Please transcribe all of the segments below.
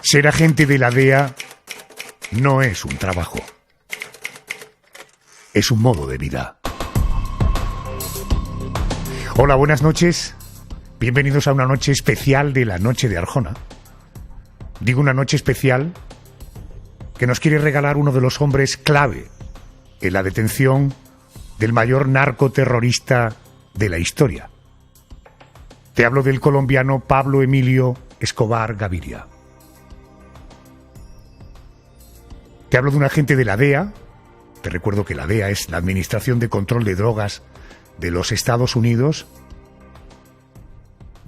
Ser agente de la DEA no es un trabajo, es un modo de vida. Hola, buenas noches. Bienvenidos a una noche especial de la Noche de Arjona. Digo una noche especial que nos quiere regalar uno de los hombres clave en la detención del mayor narcoterrorista de la historia. Te hablo del colombiano Pablo Emilio Escobar Gaviria. Te hablo de un agente de la DEA. Te recuerdo que la DEA es la Administración de Control de Drogas de los Estados Unidos.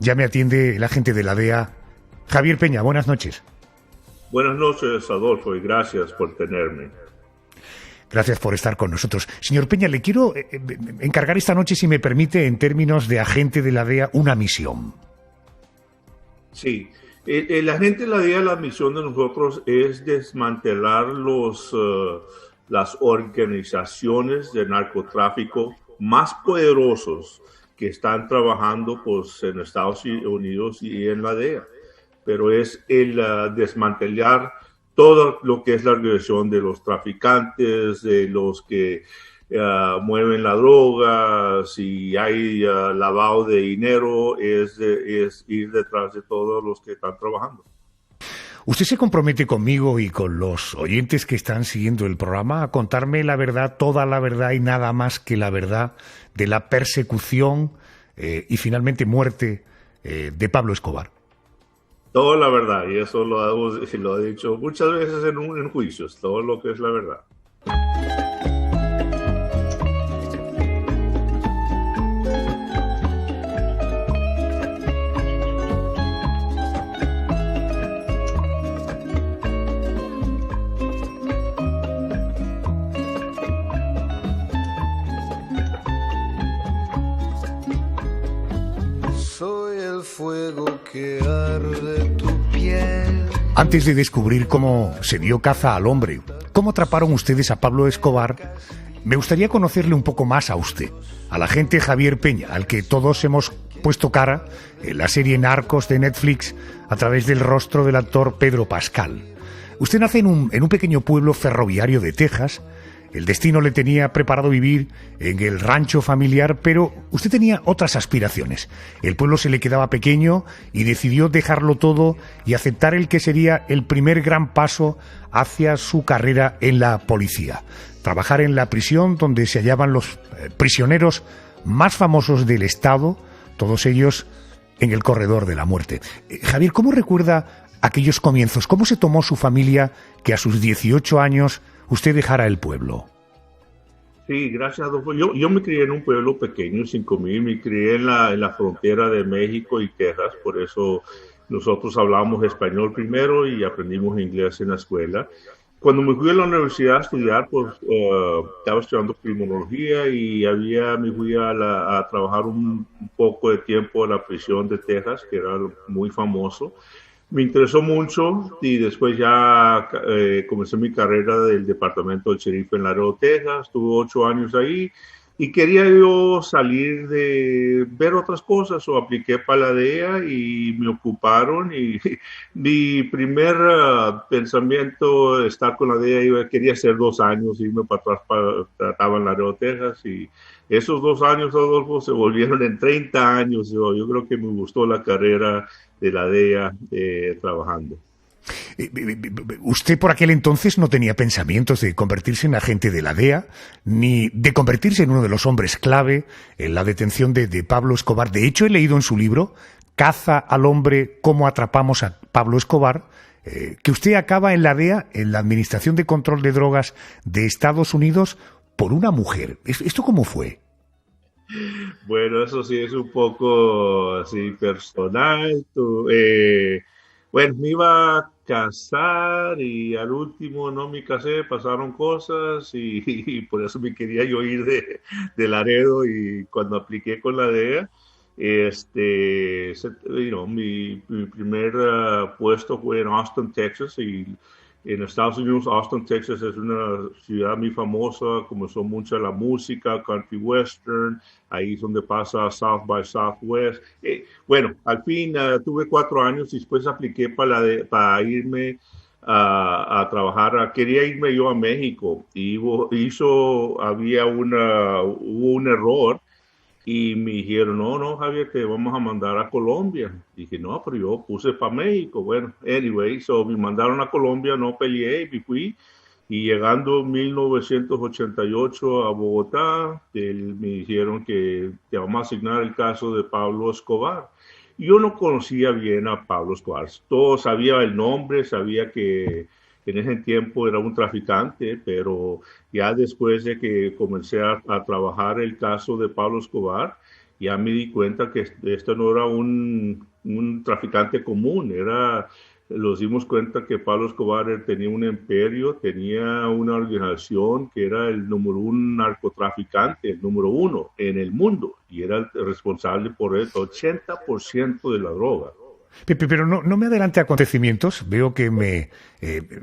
Ya me atiende el agente de la DEA, Javier Peña. Buenas noches. Buenas noches, Adolfo, y gracias por tenerme. Gracias por estar con nosotros. Señor Peña, le quiero encargar esta noche, si me permite, en términos de agente de la DEA, una misión. Sí, el agente de la DEA, la misión de nosotros es desmantelar las organizaciones de narcotráfico más poderosos que están trabajando pues, en Estados Unidos y en la DEA. Pero es el desmantelar todo lo que es la organización de los traficantes, de los que mueven la droga, si hay lavado de dinero, es ir detrás de todos los que están trabajando. ¿Usted se compromete conmigo y con los oyentes que están siguiendo el programa a contarme la verdad, toda la verdad y nada más que la verdad de la persecución y finalmente muerte de Pablo Escobar? Toda la verdad, y eso lo ha dicho muchas veces en juicios, todo lo que es la verdad. Soy el fuego que arde tu piel. Antes de descubrir cómo se dio caza al hombre, cómo atraparon ustedes a Pablo Escobar, me gustaría conocerle un poco más a usted, al agente Javier Peña, al que todos hemos puesto cara en la serie Narcos de Netflix a través del rostro del actor Pedro Pascal. Usted nace en un pequeño pueblo ferroviario de Texas. El destino le tenía preparado vivir en el rancho familiar, pero usted tenía otras aspiraciones. El pueblo se le quedaba pequeño y decidió dejarlo todo y aceptar el que sería el primer gran paso hacia su carrera en la policía. Trabajar en la prisión donde se hallaban los prisioneros más famosos del Estado, todos ellos en el corredor de la muerte. Javier, ¿cómo recuerda aquellos comienzos? ¿Cómo se tomó su familia que a sus 18 años usted dejara el pueblo? Sí, gracias, Adolfo. Yo me crié en un pueblo pequeño, 5,000, me crié en la frontera de México y Texas, por eso nosotros hablábamos español primero y aprendimos inglés en la escuela. Cuando me fui a la universidad a estudiar, pues estaba estudiando criminología y me fui a trabajar un poco de tiempo en la prisión de Texas, que era muy famoso. Me interesó mucho y después ya comencé mi carrera del departamento del sheriff en Laredo, Texas. Estuve 8 años ahí y quería yo salir de ver otras cosas o apliqué para la DEA y me ocuparon y mi primer pensamiento de estar con la DEA quería hacer 2 años, irme para atrás, trataba en Laredo, Texas y esos 2 años, Adolfo, se volvieron en 30 años. Yo creo que me gustó la carrera de la DEA trabajando. Usted por aquel entonces no tenía pensamientos de convertirse en agente de la DEA, ni de convertirse en uno de los hombres clave en la detención de Pablo Escobar. De hecho, he leído en su libro, Caza al hombre, cómo atrapamos a Pablo Escobar, que usted acaba en la DEA, en la Administración de Control de Drogas de Estados Unidos, por una mujer. ¿Esto cómo fue? Bueno, eso sí es un poco así personal. Bueno, me iba a casar y al último no me casé, pasaron cosas y por eso me quería yo ir de Laredo y cuando apliqué con la DEA, mi primer puesto fue en Austin, Texas y En Estados Unidos, Austin, Texas es una ciudad muy famosa, comenzó mucha la música, country western, ahí es donde pasa South by Southwest. Bueno, al fin tuve 4 años y después apliqué para irme a trabajar. Quería irme yo a México y hubo un error y me dijeron, no, Javier, te vamos a mandar a Colombia. Dije, no, pero yo puse para México. Bueno, anyway, so me mandaron a Colombia, no peleé, me fui. Y llegando en 1988 a Bogotá, me dijeron que te vamos a asignar el caso de Pablo Escobar. Yo no conocía bien a Pablo Escobar. Todo sabía el nombre, sabía que en ese tiempo era un traficante, pero ya después de que comencé a trabajar el caso de Pablo Escobar, ya me di cuenta que esto no era un traficante común, nos dimos cuenta que Pablo Escobar tenía un imperio, tenía una organización que era el número 1 narcotraficante, el número 1 en el mundo, y era el responsable por el 80% de la droga. Pepe, pero no me adelante a acontecimientos. Veo que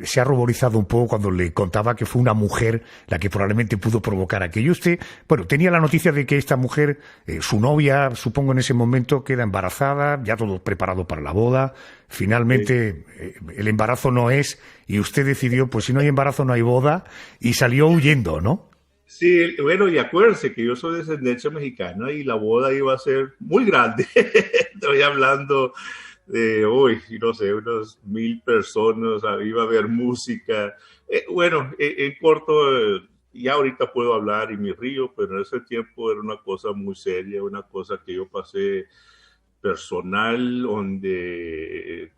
se ha ruborizado un poco cuando le contaba que fue una mujer la que probablemente pudo provocar aquello. Usted, bueno, tenía la noticia de que esta mujer, su novia, supongo en ese momento, queda embarazada, ya todo preparado para la boda. Finalmente, el embarazo no es, y usted decidió, pues si no hay embarazo no hay boda, y salió huyendo, ¿no? Sí, bueno, y acuérdense que yo soy de descendencia mexicana y la boda iba a ser muy grande. Estoy hablando de hoy, no sé, unas 1,000 personas, iba a haber música. Bueno, en corto, ya ahorita puedo hablar y me río, pero en ese tiempo era una cosa muy seria, una cosa que yo pasé personal, donde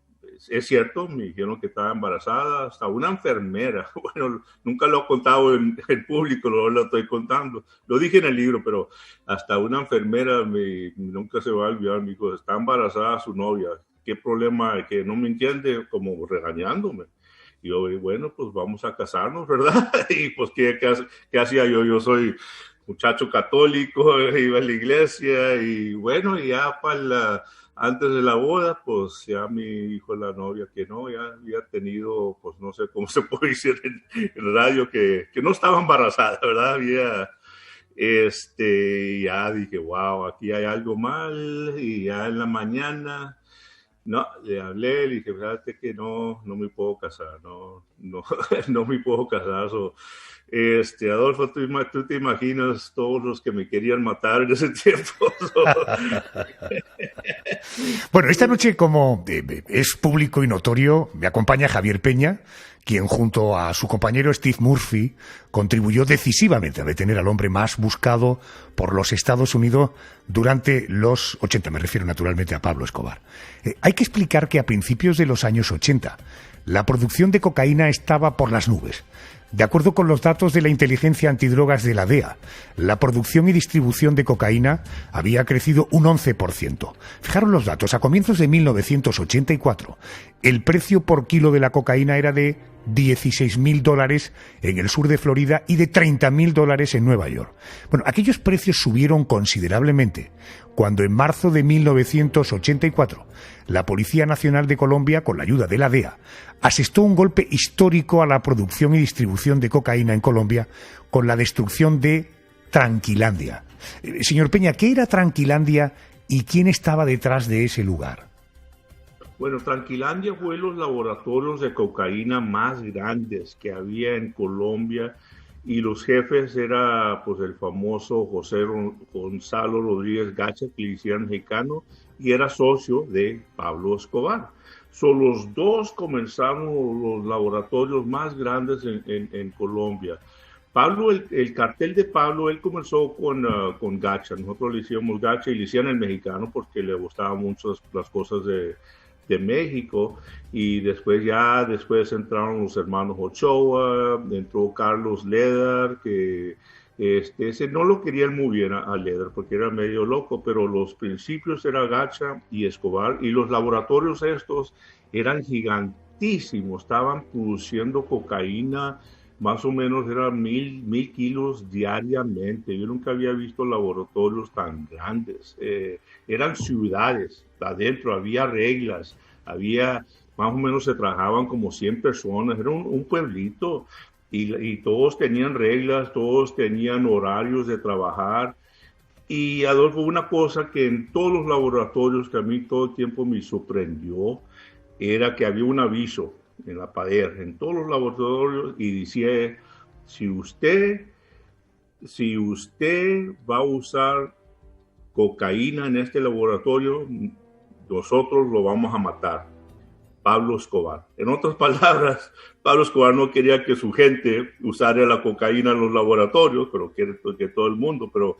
es cierto, me dijeron que estaba embarazada, hasta una enfermera, bueno, nunca lo he contado en público, lo estoy contando, lo dije en el libro, pero hasta una enfermera nunca se va a olvidar, me dijo, está embarazada su novia, ¿qué problema? Que no me entiende, como regañándome. Y yo, bueno, pues vamos a casarnos, ¿verdad? Y pues, ¿qué hacía yo? Yo soy muchacho católico, iba a la iglesia y bueno, ya antes de la boda, pues ya me dijo la novia que no, ya había tenido, pues no sé cómo se puede decir en radio, que no estaba embarazada, ¿verdad? Ya dije, wow, aquí hay algo mal, y ya en la mañana, no, le hablé, le dije, fíjate que no me puedo casar, no me puedo casar. Adolfo, tú te imaginas todos los que me querían matar en ese tiempo. Bueno, esta noche, como es público y notorio, me acompaña Javier Peña, quien junto a su compañero Steve Murphy contribuyó decisivamente a detener al hombre más buscado por los Estados Unidos durante los 80. Me refiero naturalmente a Pablo Escobar. Hay que explicar que a principios de los años 80 la producción de cocaína estaba por las nubes. De acuerdo con los datos de la inteligencia antidrogas de la DEA, la producción y distribución de cocaína había crecido un 11%. Fijaros los datos, a comienzos de 1984, el precio por kilo de la cocaína era de $16,000 en el sur de Florida y de $30,000 en Nueva York. Bueno, aquellos precios subieron considerablemente cuando en marzo de 1984 la Policía Nacional de Colombia, con la ayuda de la DEA, asestó un golpe histórico a la producción y distribución de cocaína en Colombia con la destrucción de Tranquilandia. Señor Peña, ¿qué era Tranquilandia y quién estaba detrás de ese lugar? Bueno, Tranquilandia fue los laboratorios de cocaína más grandes que había en Colombia y los jefes era pues el famoso José Gonzalo Rodríguez Gacha, que le decían mexicano, y era socio de Pablo Escobar. Los dos comenzaron los laboratorios más grandes en Colombia. Pablo, el cartel de Pablo, él comenzó con Gacha. Nosotros le hicimos Gacha y le hicieron el mexicano porque le gustaban mucho las cosas de México, y después entraron los hermanos Ochoa, entró Carlos Leder, que ese no lo querían muy bien a Leder porque era medio loco, pero los principios era Gacha y Escobar, y los laboratorios estos eran gigantísimos, estaban produciendo cocaína, más o menos eran 1,000 kilos diariamente. Yo nunca había visto laboratorios tan grandes. Eran ciudades, adentro había reglas, había más o menos se trabajaban como 100 personas, era un pueblito y todos tenían reglas, todos tenían horarios de trabajar. Y Adolfo, una cosa que en todos los laboratorios que a mí todo el tiempo me sorprendió era que había un aviso en la pared, en todos los laboratorios, y decía, si usted va a usar cocaína en este laboratorio, nosotros lo vamos a matar. Pablo Escobar. En otras palabras, Pablo Escobar no quería que su gente usara la cocaína en los laboratorios, pero quiere que todo el mundo, pero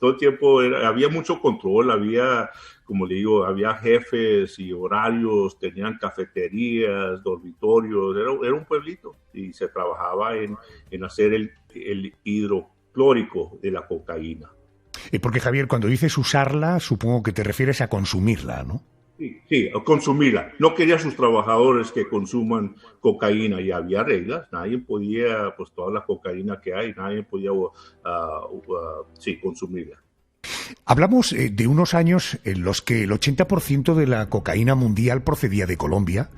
todo el tiempo había mucho control, había, como le digo, había jefes y horarios, tenían cafeterías, dormitorios, era un pueblito y se trabajaba en hacer el hidroclórico de la cocaína. Porque Javier, cuando dices usarla, supongo que te refieres a consumirla, ¿no? Sí, consumirla. No quería a sus trabajadores que consuman cocaína y había reglas. Nadie podía, pues toda la cocaína que hay, nadie podía consumirla. Hablamos de unos años en los que el 80% de la cocaína mundial procedía de Colombia.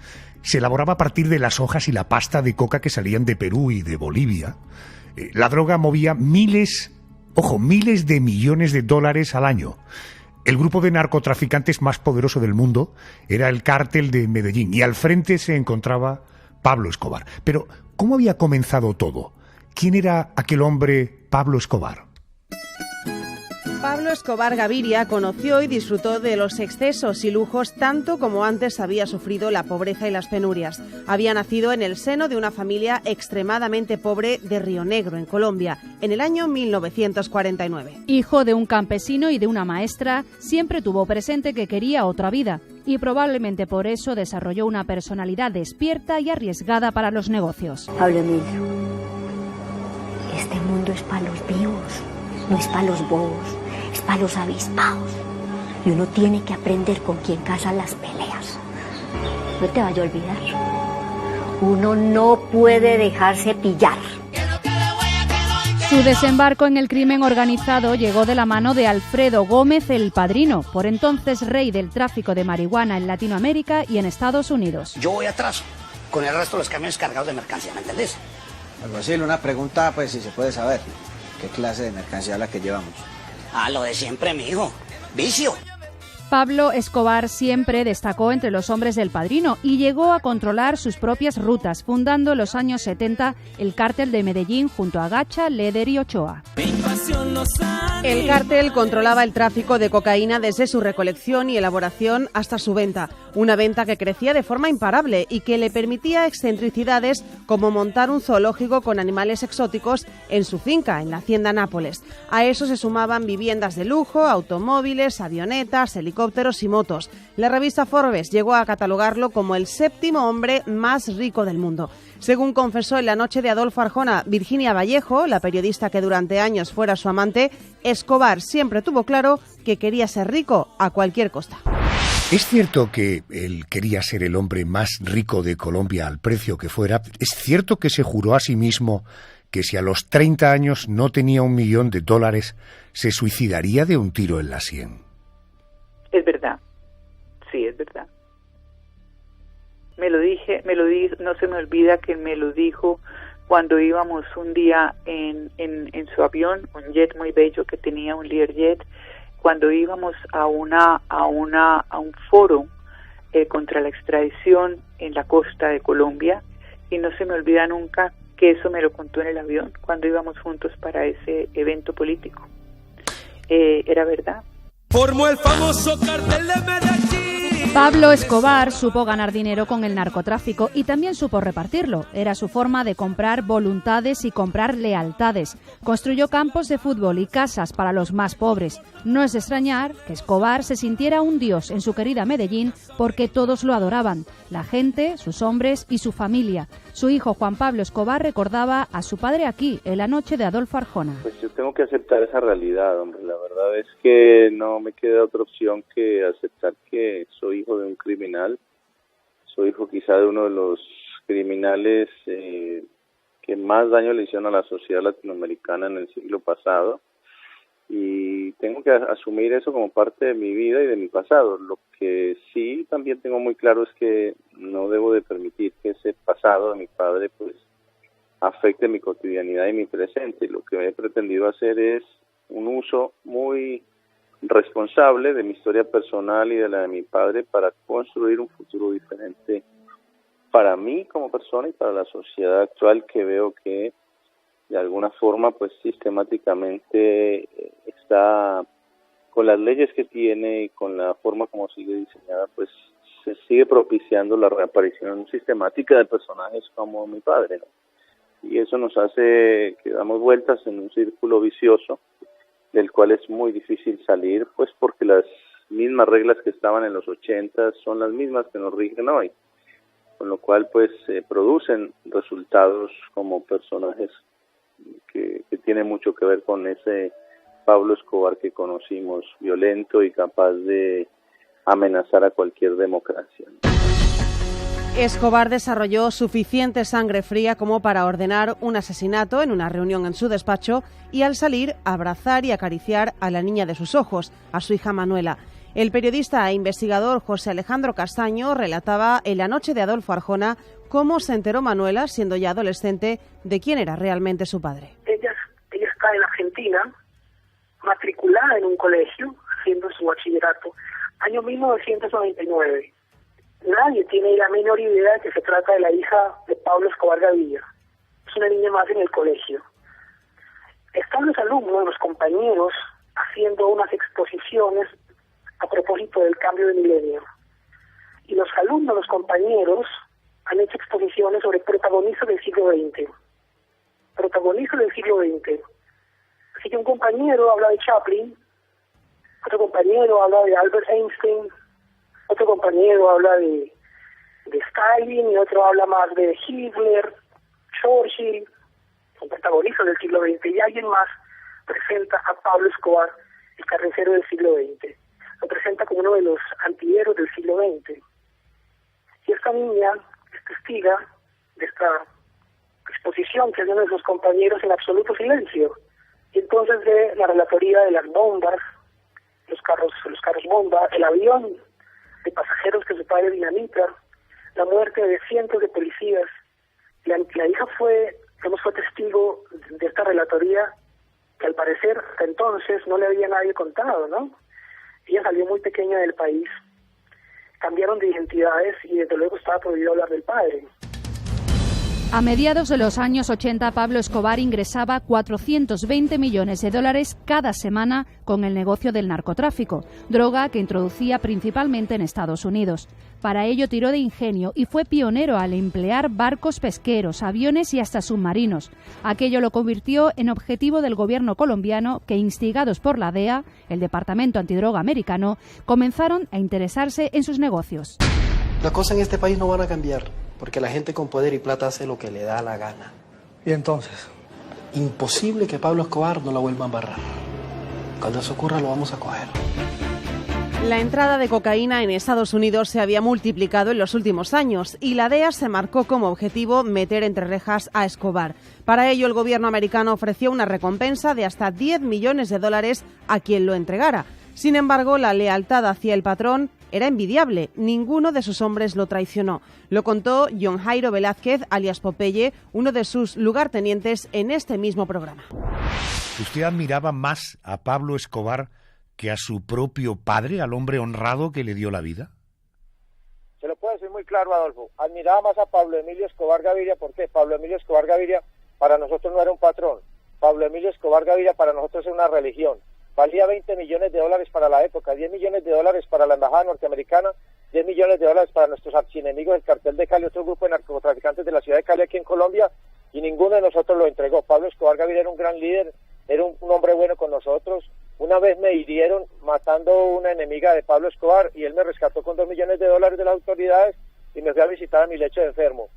Se elaboraba a partir de las hojas y la pasta de coca que salían de Perú y de Bolivia. La droga movía miles de millones de dólares al año. El grupo de narcotraficantes más poderoso del mundo era el Cártel de Medellín y al frente se encontraba Pablo Escobar. Pero, ¿cómo había comenzado todo? ¿Quién era aquel hombre Pablo Escobar? Pablo Escobar Gaviria conoció y disfrutó de los excesos y lujos tanto como antes había sufrido la pobreza y las penurias. Había nacido en el seno de una familia extremadamente pobre de Río Negro, en Colombia, en el año 1949. Hijo de un campesino y de una maestra, siempre tuvo presente que quería otra vida y probablemente por eso desarrolló una personalidad despierta y arriesgada para los negocios. Pablo Emilio, este mundo es para los vivos, no es para los bobos. Es para los avispados. Y uno tiene que aprender con quién cazan las peleas. No te vaya a olvidar. Uno no puede dejarse pillar. Su desembarco en el crimen organizado llegó de la mano de Alfredo Gómez el Padrino, por entonces rey del tráfico de marihuana en Latinoamérica y en Estados Unidos. Yo voy atrás con el resto de los camiones cargados de mercancía, ¿me entendés? Alguacil, una pregunta, pues si se puede saber. ¿Qué clase de mercancía es la que llevamos? Lo de siempre, mijo. Vicio. Pablo Escobar siempre destacó entre los hombres del Padrino y llegó a controlar sus propias rutas, fundando en los años 70 el Cártel de Medellín junto a Gacha, Leder y Ochoa. El cártel controlaba el tráfico de cocaína desde su recolección y elaboración hasta su venta, una venta que crecía de forma imparable y que le permitía excentricidades como montar un zoológico con animales exóticos en su finca, en la hacienda Nápoles. A eso se sumaban viviendas de lujo, automóviles, avionetas, helicópteros y motos. La revista Forbes llegó a catalogarlo como el 7º hombre más rico del mundo. Según confesó en la noche de Adolfo Arjona Virginia Vallejo, la periodista que durante años fuera su amante, Escobar siempre tuvo claro que quería ser rico a cualquier costa. ¿Es cierto que él quería ser el hombre más rico de Colombia al precio que fuera? ¿Es cierto que se juró a sí mismo que si a los 30 años no tenía $1 millón, se suicidaría de un tiro en la sien? Es verdad, sí, es verdad. Me lo dije, no se me olvida que me lo dijo cuando íbamos un día en su avión, un jet muy bello que tenía, un Learjet, cuando íbamos a un foro contra la extradición en la costa de Colombia, y no se me olvida nunca que eso me lo contó en el avión cuando íbamos juntos para ese evento político. Era verdad. Formó el famoso Cártel de Medellín. Pablo Escobar supo ganar dinero con el narcotráfico y también supo repartirlo. Era su forma de comprar voluntades y comprar lealtades. Construyó campos de fútbol y casas para los más pobres. No es de extrañar que Escobar se sintiera un dios en su querida Medellín porque todos lo adoraban. La gente, sus hombres y su familia. Su hijo Juan Pablo Escobar recordaba a su padre aquí, en la noche de Adolfo Arjona. Pues yo tengo que aceptar esa realidad, hombre. La verdad es que no me queda otra opción que aceptar que soy hijo de un criminal. Soy hijo quizá de uno de los criminales que más daño le hicieron a la sociedad latinoamericana en el siglo pasado. Y tengo que asumir eso como parte de mi vida y de mi pasado. Lo que sí también tengo muy claro es que no debo de permitir que ese pasado de mi padre pues afecte mi cotidianidad y mi presente. Lo que he pretendido hacer es un uso muy responsable de mi historia personal y de la de mi padre para construir un futuro diferente para mí como persona y para la sociedad actual, que veo que de alguna forma pues sistemáticamente está, con las leyes que tiene y con la forma como sigue diseñada, pues se sigue propiciando la reaparición sistemática de personajes como mi padre, ¿no? Y eso nos hace que damos vueltas en un círculo vicioso del cual es muy difícil salir, pues porque las mismas reglas que estaban en los 80 son las mismas que nos rigen hoy, con lo cual pues se producen resultados como personajes que tienen mucho que ver con ese Pablo Escobar que conocimos, violento y capaz de amenazar a cualquier democracia. Escobar desarrolló suficiente sangre fría como para ordenar un asesinato en una reunión en su despacho y al salir abrazar y acariciar a la niña de sus ojos, a su hija Manuela. El periodista e investigador José Alejandro Castaño relataba en La noche de Adolfo Arjona cómo se enteró Manuela, siendo ya adolescente, de quién era realmente su padre. Ella está en Argentina, matriculada en un colegio, haciendo su bachillerato, año 1999. Nadie tiene la menor idea de que se trata de la hija de Pablo Escobar Gaviria. Es una niña más en el colegio. Están los alumnos, los compañeros, haciendo unas exposiciones a propósito del cambio de milenio. Y los alumnos, los compañeros, han hecho exposiciones sobre protagonistas del siglo XX. Protagonistas del siglo XX. Así que un compañero habla de Chaplin, otro compañero habla de Albert Einstein, otro compañero habla de Stalin y otro habla más de Hitler, Churchill, son protagonistas del siglo XX, y alguien más presenta a Pablo Escobar, el carnicero del siglo XX. Lo presenta como uno de los antihéroes del siglo XX. Y esta niña es testiga de esta exposición que hacen nuestros compañeros en absoluto silencio. Y entonces ve la relatoría de las bombas, los carros bomba, el avión de pasajeros que su padre dinamita, la muerte de cientos de policías. La hija fue testigo de esta relatoría que al parecer hasta entonces no le había nadie contado, ¿no? Ella salió muy pequeña del país, cambiaron de identidades y desde luego estaba prohibido hablar del padre. A mediados de los años 80, Pablo Escobar ingresaba 420 millones de dólares cada semana con el negocio del narcotráfico, droga que introducía principalmente en Estados Unidos. Para ello tiró de ingenio y fue pionero al emplear barcos pesqueros, aviones y hasta submarinos. Aquello lo convirtió en objetivo del gobierno colombiano que, instigados por la DEA, el Departamento Antidroga americano, comenzaron a interesarse en sus negocios. Las cosas en este país no van a cambiar, porque la gente con poder y plata hace lo que le da la gana. ¿Y entonces? Imposible que Pablo Escobar no la vuelva a embarrar. Cuando eso ocurra lo vamos a coger. La entrada de cocaína en Estados Unidos se había multiplicado en los últimos años y la DEA se marcó como objetivo meter entre rejas a Escobar. Para ello, el gobierno americano ofreció una recompensa de hasta $10 millones a quien lo entregara. Sin embargo, la lealtad hacia el patrón era envidiable. Ninguno de sus hombres lo traicionó. Lo contó John Jairo Velázquez, alias Popeye, uno de sus lugartenientes en este mismo programa. ¿Usted admiraba más a Pablo Escobar que a su propio padre, al hombre honrado que le dio la vida? Se lo puedo decir muy claro, Adolfo. Admiraba más a Pablo Emilio Escobar Gaviria. ¿Por qué? Pablo Emilio Escobar Gaviria para nosotros no era un patrón. Pablo Emilio Escobar Gaviria para nosotros es una religión. Valía $20 millones para la época, $10 millones para la embajada norteamericana, $10 millones para nuestros archienemigos del cartel de Cali, otro grupo de narcotraficantes de la ciudad de Cali aquí en Colombia, y ninguno de nosotros lo entregó. Pablo Escobar Gaviria era un gran líder, era un hombre bueno con nosotros. Una vez me hirieron matando una enemiga de Pablo Escobar y él me rescató con $2 millones de las autoridades y me fui a visitar a mi lecho de enfermo.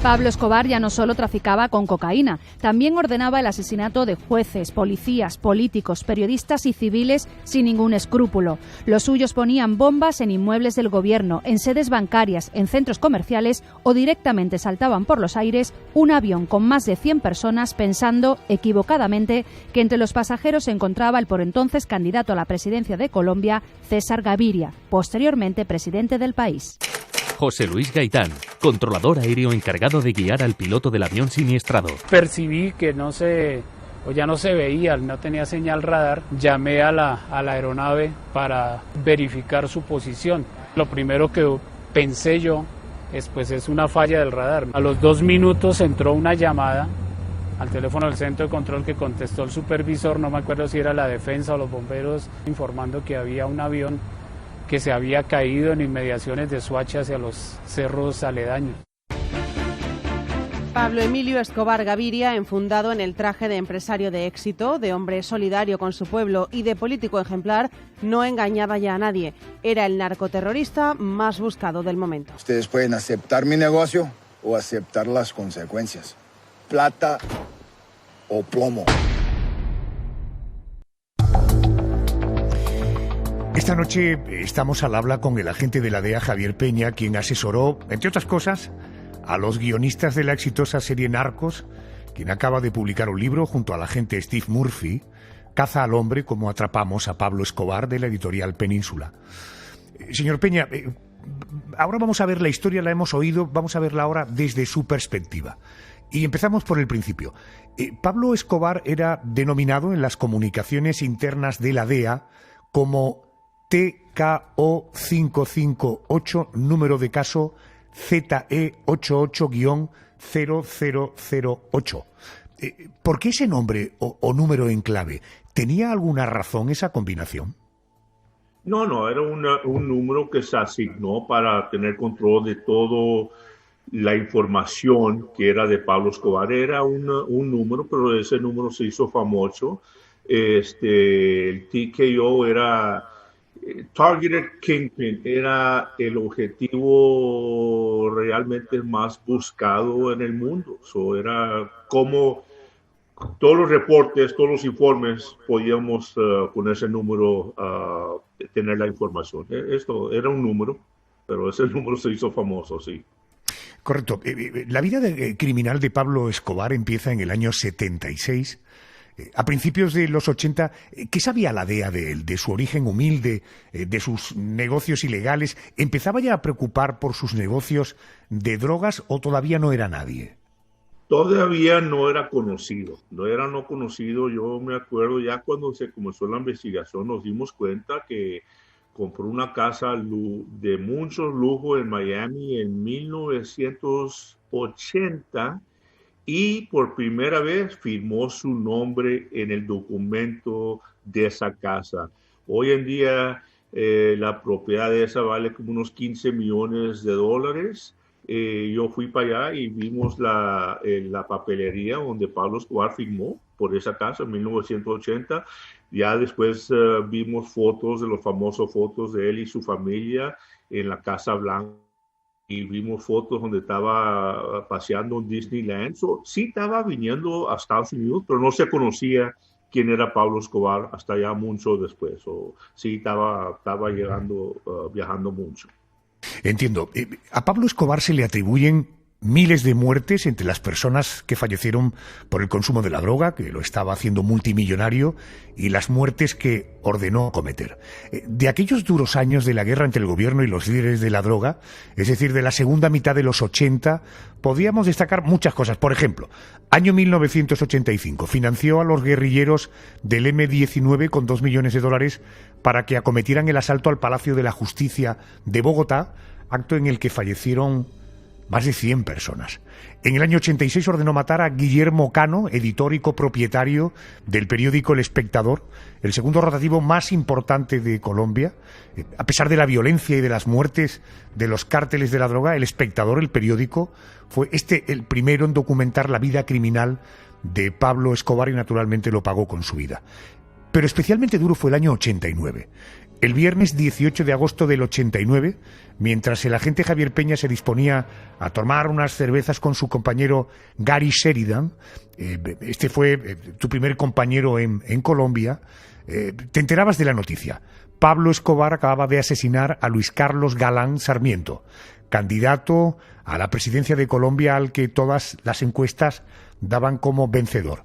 Pablo Escobar ya no solo traficaba con cocaína, también ordenaba el asesinato de jueces, policías, políticos, periodistas y civiles sin ningún escrúpulo. Los suyos ponían bombas en inmuebles del gobierno, en sedes bancarias, en centros comerciales o directamente saltaban por los aires un avión con más de 100 personas pensando, equivocadamente, que entre los pasajeros se encontraba el por entonces candidato a la presidencia de Colombia, César Gaviria, posteriormente presidente del país. José Luis Gaitán, controlador aéreo encargado de guiar al piloto del avión siniestrado. Percibí que ya no se veía, no tenía señal radar. Llamé a la aeronave para verificar su posición. Lo primero que pensé yo es una falla del radar. A los 2 minutos entró una llamada al teléfono del centro de control que contestó el supervisor, no me acuerdo si era la defensa o los bomberos, informando que había un avión que se había caído en inmediaciones de Soacha hacia los cerros aledaños. Pablo Emilio Escobar Gaviria, enfundado en el traje de empresario de éxito, de hombre solidario con su pueblo y de político ejemplar, no engañaba ya a nadie. Era el narcoterrorista más buscado del momento. Ustedes pueden aceptar mi negocio o aceptar las consecuencias. Plata o plomo. Esta noche estamos al habla con el agente de la DEA, Javier Peña, quien asesoró, entre otras cosas, a los guionistas de la exitosa serie Narcos, quien acaba de publicar un libro junto al agente Steve Murphy, Caza al hombre, cómo atrapamos a Pablo Escobar, de la editorial Península. Señor Peña, ahora vamos a ver la historia, la hemos oído, vamos a verla ahora desde su perspectiva. Y empezamos por el principio. Pablo Escobar era denominado en las comunicaciones internas de la DEA como TKO 558, número de caso ZE88-0008. ¿Por qué ese nombre o número en clave? ¿Tenía alguna razón esa combinación? No, era un número que se asignó para tener control de todo la información que era de Pablo Escobar. Era un número, pero ese número se hizo famoso. El TKO era Targeted Kingpin, era el objetivo realmente más buscado en el mundo. Era como todos los reportes, todos los informes, podíamos con ese número tener la información. Esto era un número, pero ese número se hizo famoso, sí. Correcto. La vida criminal de Pablo Escobar empieza en el año 76. A principios de los 80, ¿qué sabía la DEA de él, de su origen humilde, de sus negocios ilegales? ¿Empezaba ya a preocupar por sus negocios de drogas o todavía no era nadie? Todavía no era conocido, no conocido. Yo me acuerdo ya cuando se comenzó la investigación nos dimos cuenta que compró una casa de mucho lujo en Miami en 1980 y por primera vez firmó su nombre en el documento de esa casa. Hoy en día la propiedad de esa vale como unos $15 millones. Yo fui para allá y vimos la papelería donde Pablo Escobar firmó por esa casa en 1980. Ya después vimos fotos de los famosos fotos de él y su familia en la Casa Blanca. Y vimos fotos donde estaba paseando en Disneyland. Sí estaba viniendo a Estados Unidos, pero no se conocía quién era Pablo Escobar hasta ya mucho después. Sí estaba viajando mucho. Entiendo. A Pablo Escobar se le atribuyen miles de muertes entre las personas que fallecieron por el consumo de la droga, que lo estaba haciendo multimillonario, y las muertes que ordenó cometer. De aquellos duros años de la guerra entre el gobierno y los líderes de la droga, es decir, de la segunda mitad de los 80, podíamos destacar muchas cosas. Por ejemplo, año 1985, financió a los guerrilleros del M-19 con $2 millones para que acometieran el asalto al Palacio de la Justicia de Bogotá, acto en el que fallecieron más de 100 personas. En el año 86 ordenó matar a Guillermo Cano, editor y copropietario del periódico El Espectador, el segundo rotativo más importante de Colombia. A pesar de la violencia y de las muertes de los cárteles de la droga, El Espectador, el periódico, fue el primero en documentar la vida criminal de Pablo Escobar y naturalmente lo pagó con su vida. Pero especialmente duro fue el año 89. El viernes 18 de agosto del 89, mientras el agente Javier Peña se disponía a tomar unas cervezas con su compañero Gary Sheridan, este fue tu primer compañero en Colombia, te enterabas de la noticia. Pablo Escobar acababa de asesinar a Luis Carlos Galán Sarmiento, candidato a la presidencia de Colombia al que todas las encuestas daban como vencedor.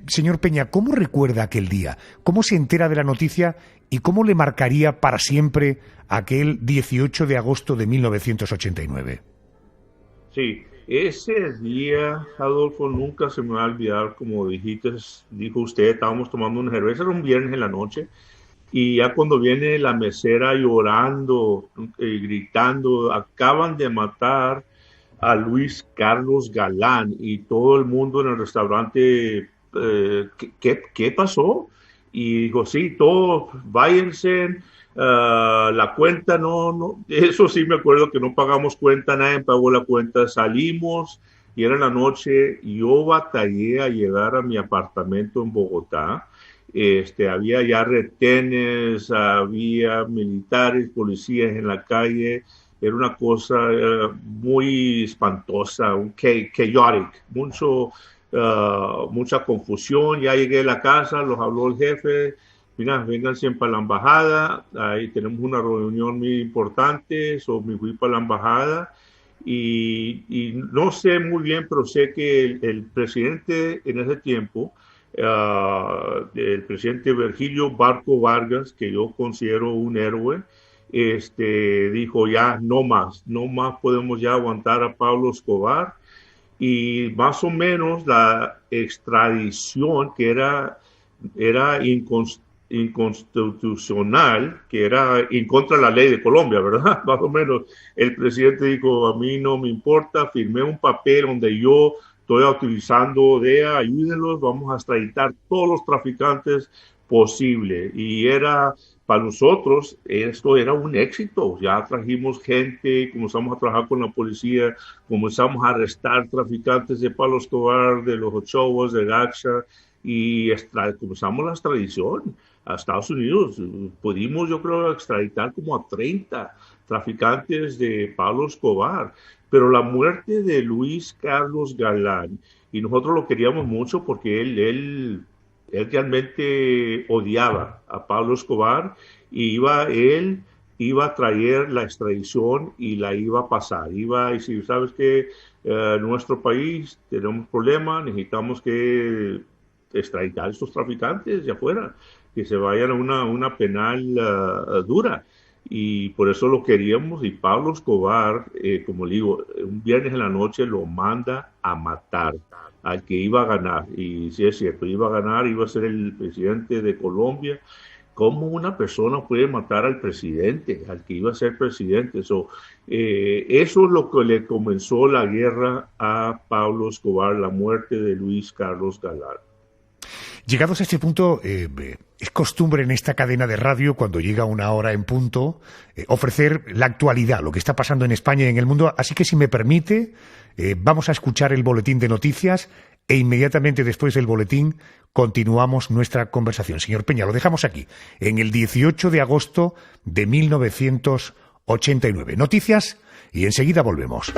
Señor Peña, ¿cómo recuerda aquel día? ¿Cómo se entera de la noticia y cómo le marcaría para siempre aquel 18 de agosto de 1989. Sí, ese día, Adolfo, nunca se me va a olvidar, como dijo usted, estábamos tomando una cerveza, era un viernes en la noche, y ya cuando viene la mesera llorando, gritando, acaban de matar a Luis Carlos Galán, y todo el mundo en el restaurante, ¿qué pasó? Y digo, sí, todos váyanse, la cuenta no, eso sí me acuerdo que no pagamos cuenta, nadie pagó la cuenta, salimos y era la noche, yo batallé a llegar a mi apartamento en Bogotá, había ya retenes, había militares, policías en la calle, era una cosa muy espantosa, chaotic, mucha confusión. Ya llegué a la casa, los habló el jefe, mira, vengan siempre a la embajada, ahí tenemos una reunión muy importante, me fui para la embajada y no sé muy bien, pero sé que el presidente en ese tiempo, el presidente Virgilio Barco Vargas, que yo considero un héroe, dijo ya no más podemos ya aguantar a Pablo Escobar, y más o menos la extradición que era inconstitucional, que era en contra de la ley de Colombia, ¿verdad? Más o menos el presidente dijo, a mí no me importa, firmé un papel donde yo estoy utilizando DEA, ayúdenlos, vamos a extraditar todos los traficantes posible. Y para nosotros esto era un éxito, ya trajimos gente, comenzamos a trabajar con la policía, comenzamos a arrestar traficantes de Pablo Escobar, de los Ochoas, de Gaxa, y comenzamos la extradición a Estados Unidos. Pudimos, yo creo, extraditar como a 30 traficantes de Pablo Escobar, pero la muerte de Luis Carlos Galán, y nosotros lo queríamos mucho porque él realmente odiaba a Pablo Escobar y él iba a traer la extradición y la iba a pasar. Iba a decir, ¿sabes qué? En nuestro país tenemos problemas, necesitamos que extraditar a estos traficantes de afuera, que se vayan a una penal dura. Y por eso lo queríamos, y Pablo Escobar, como le digo, un viernes en la noche lo manda a matar al que iba a ganar, y si es cierto, iba a ganar, iba a ser el presidente de Colombia. ¿Cómo una persona puede matar al presidente, al que iba a ser presidente? Eso es lo que le comenzó la guerra a Pablo Escobar, la muerte de Luis Carlos Galán. Llegados a este punto, es costumbre en esta cadena de radio, cuando llega una hora en punto, ofrecer la actualidad, lo que está pasando en España y en el mundo. Así que, si me permite, vamos a escuchar el boletín de noticias e inmediatamente después del boletín continuamos nuestra conversación. Señor Peña, lo dejamos aquí, en el 18 de agosto de 1989. Noticias y enseguida volvemos.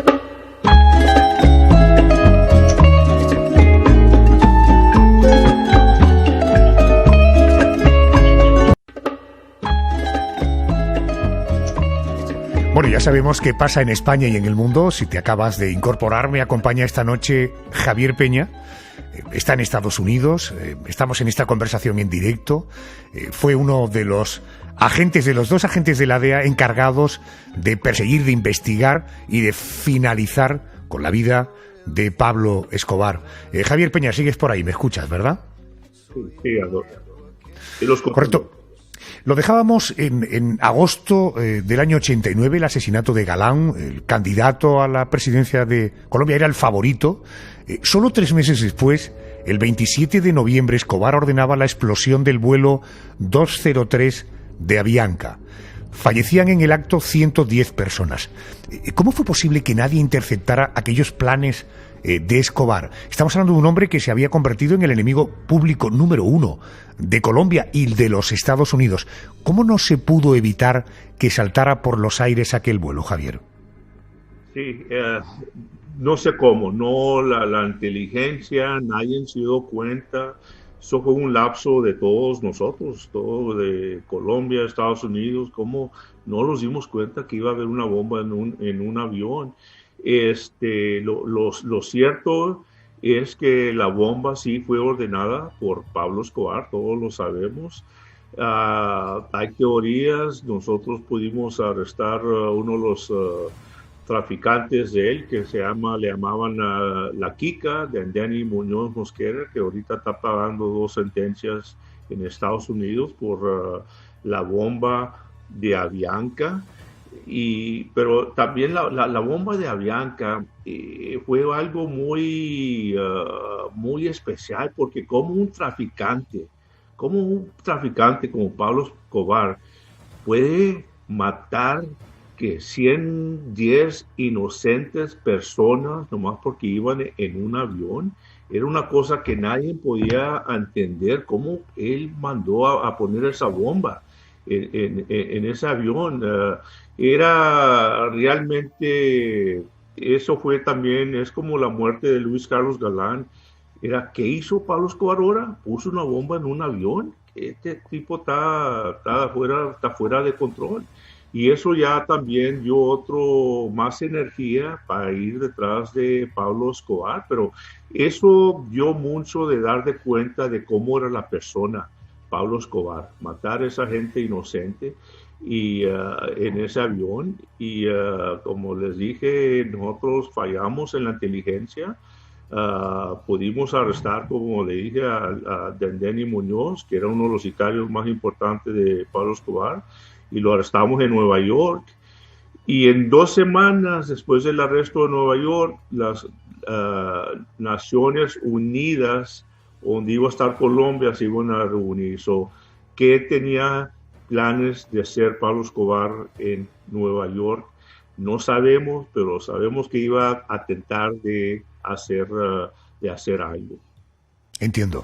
Bueno, ya sabemos qué pasa en España y en el mundo. Si te acabas de incorporar, me acompaña esta noche Javier Peña. Está en Estados Unidos, estamos en esta conversación en directo. Fue uno de los dos agentes de la DEA encargados de perseguir, de investigar y de finalizar con la vida de Pablo Escobar. Javier Peña, sigues por ahí, me escuchas, ¿verdad? Sí, correcto. Lo dejábamos en agosto del año 89, el asesinato de Galán, el candidato a la presidencia de Colombia, era el favorito. Solo 3 meses después, el 27 de noviembre, Escobar ordenaba la explosión del vuelo 203 de Avianca. Fallecían en el acto 110 personas. ¿Cómo fue posible que nadie interceptara aquellos planes de Escobar? Estamos hablando de un hombre que se había convertido en el enemigo público número 1 de Colombia y de los Estados Unidos. ¿Cómo no se pudo evitar que saltara por los aires aquel vuelo, Javier? Sí, no sé cómo, la inteligencia, nadie se dio cuenta. Eso fue un lapso de todos nosotros, todo de Colombia, Estados Unidos, cómo no nos dimos cuenta que iba a haber una bomba en un avión. Lo cierto es que la bomba sí fue ordenada por Pablo Escobar, todos lo sabemos. Hay teorías. Nosotros pudimos arrestar a uno de los traficantes de él, que le llamaban La Quica, de Danny Muñoz Mosquera, que ahorita está pagando 2 sentencias en Estados Unidos por la bomba de Avianca. Pero también la bomba de Avianca fue algo muy especial, porque como un traficante como Pablo Escobar puede matar que 110 inocentes personas nomás porque iban en un avión. Era una cosa que nadie podía entender, cómo él mandó a poner esa bomba en ese avión. Era realmente, eso fue también, es como la muerte de Luis Carlos Galán. ¿Qué hizo Pablo Escobar ahora? Puso una bomba en un avión. Este tipo está fuera de control. Y eso ya también dio más energía para ir detrás de Pablo Escobar. Pero eso dio mucho de dar de cuenta de cómo era la persona Pablo Escobar. Matar a esa gente inocente en ese avión. Y como les dije, nosotros fallamos en la inteligencia. Pudimos arrestar, como le dije, a Danny Muñoz, que era uno de los sicarios más importantes de Pablo Escobar, y lo arrestamos en Nueva York. Y en 2 semanas después del arresto de Nueva York, las Naciones Unidas, donde iba a estar Colombia, se iban a reunir. ¿Qué tenía planes de hacer Pablo Escobar en Nueva York? No sabemos, pero sabemos que iba a intentar de hacer algo. Entiendo.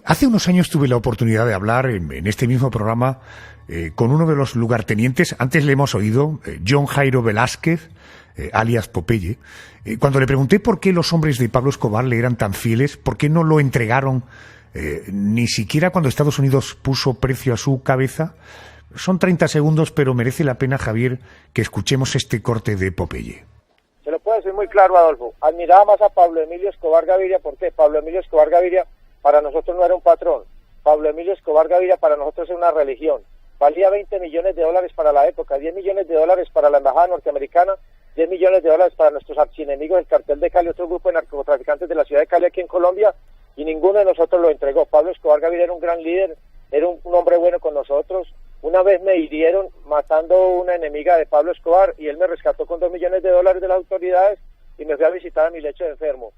Hace unos años tuve la oportunidad de hablar en este mismo programa con uno de los lugartenientes. Antes le hemos oído, John Jairo Velázquez, alias Popeye. Cuando le pregunté por qué los hombres de Pablo Escobar le eran tan fieles, por qué no lo entregaron ni siquiera cuando Estados Unidos puso precio a su cabeza. Son 30 segundos, pero merece la pena, Javier, que escuchemos este corte de Popeye. Se lo puedo decir muy claro, Adolfo. Admiraba más a Pablo Emilio Escobar Gaviria. ¿Por qué? Pablo Emilio Escobar Gaviria para nosotros no era un patrón. Pablo Emilio Escobar Gaviria para nosotros es una religión. Valía $20 millones para la época, $10 millones para la embajada norteamericana, $10 millones para nuestros archienemigos del cartel de Cali, otro grupo de narcotraficantes de la ciudad de Cali aquí en Colombia, y ninguno de nosotros lo entregó. Pablo Escobar Gaviria era un gran líder, era un hombre bueno con nosotros. Una vez me hirieron matando una enemiga de Pablo Escobar y él me rescató con $2 millones de las autoridades y me fui a visitar a mi lecho de enfermo.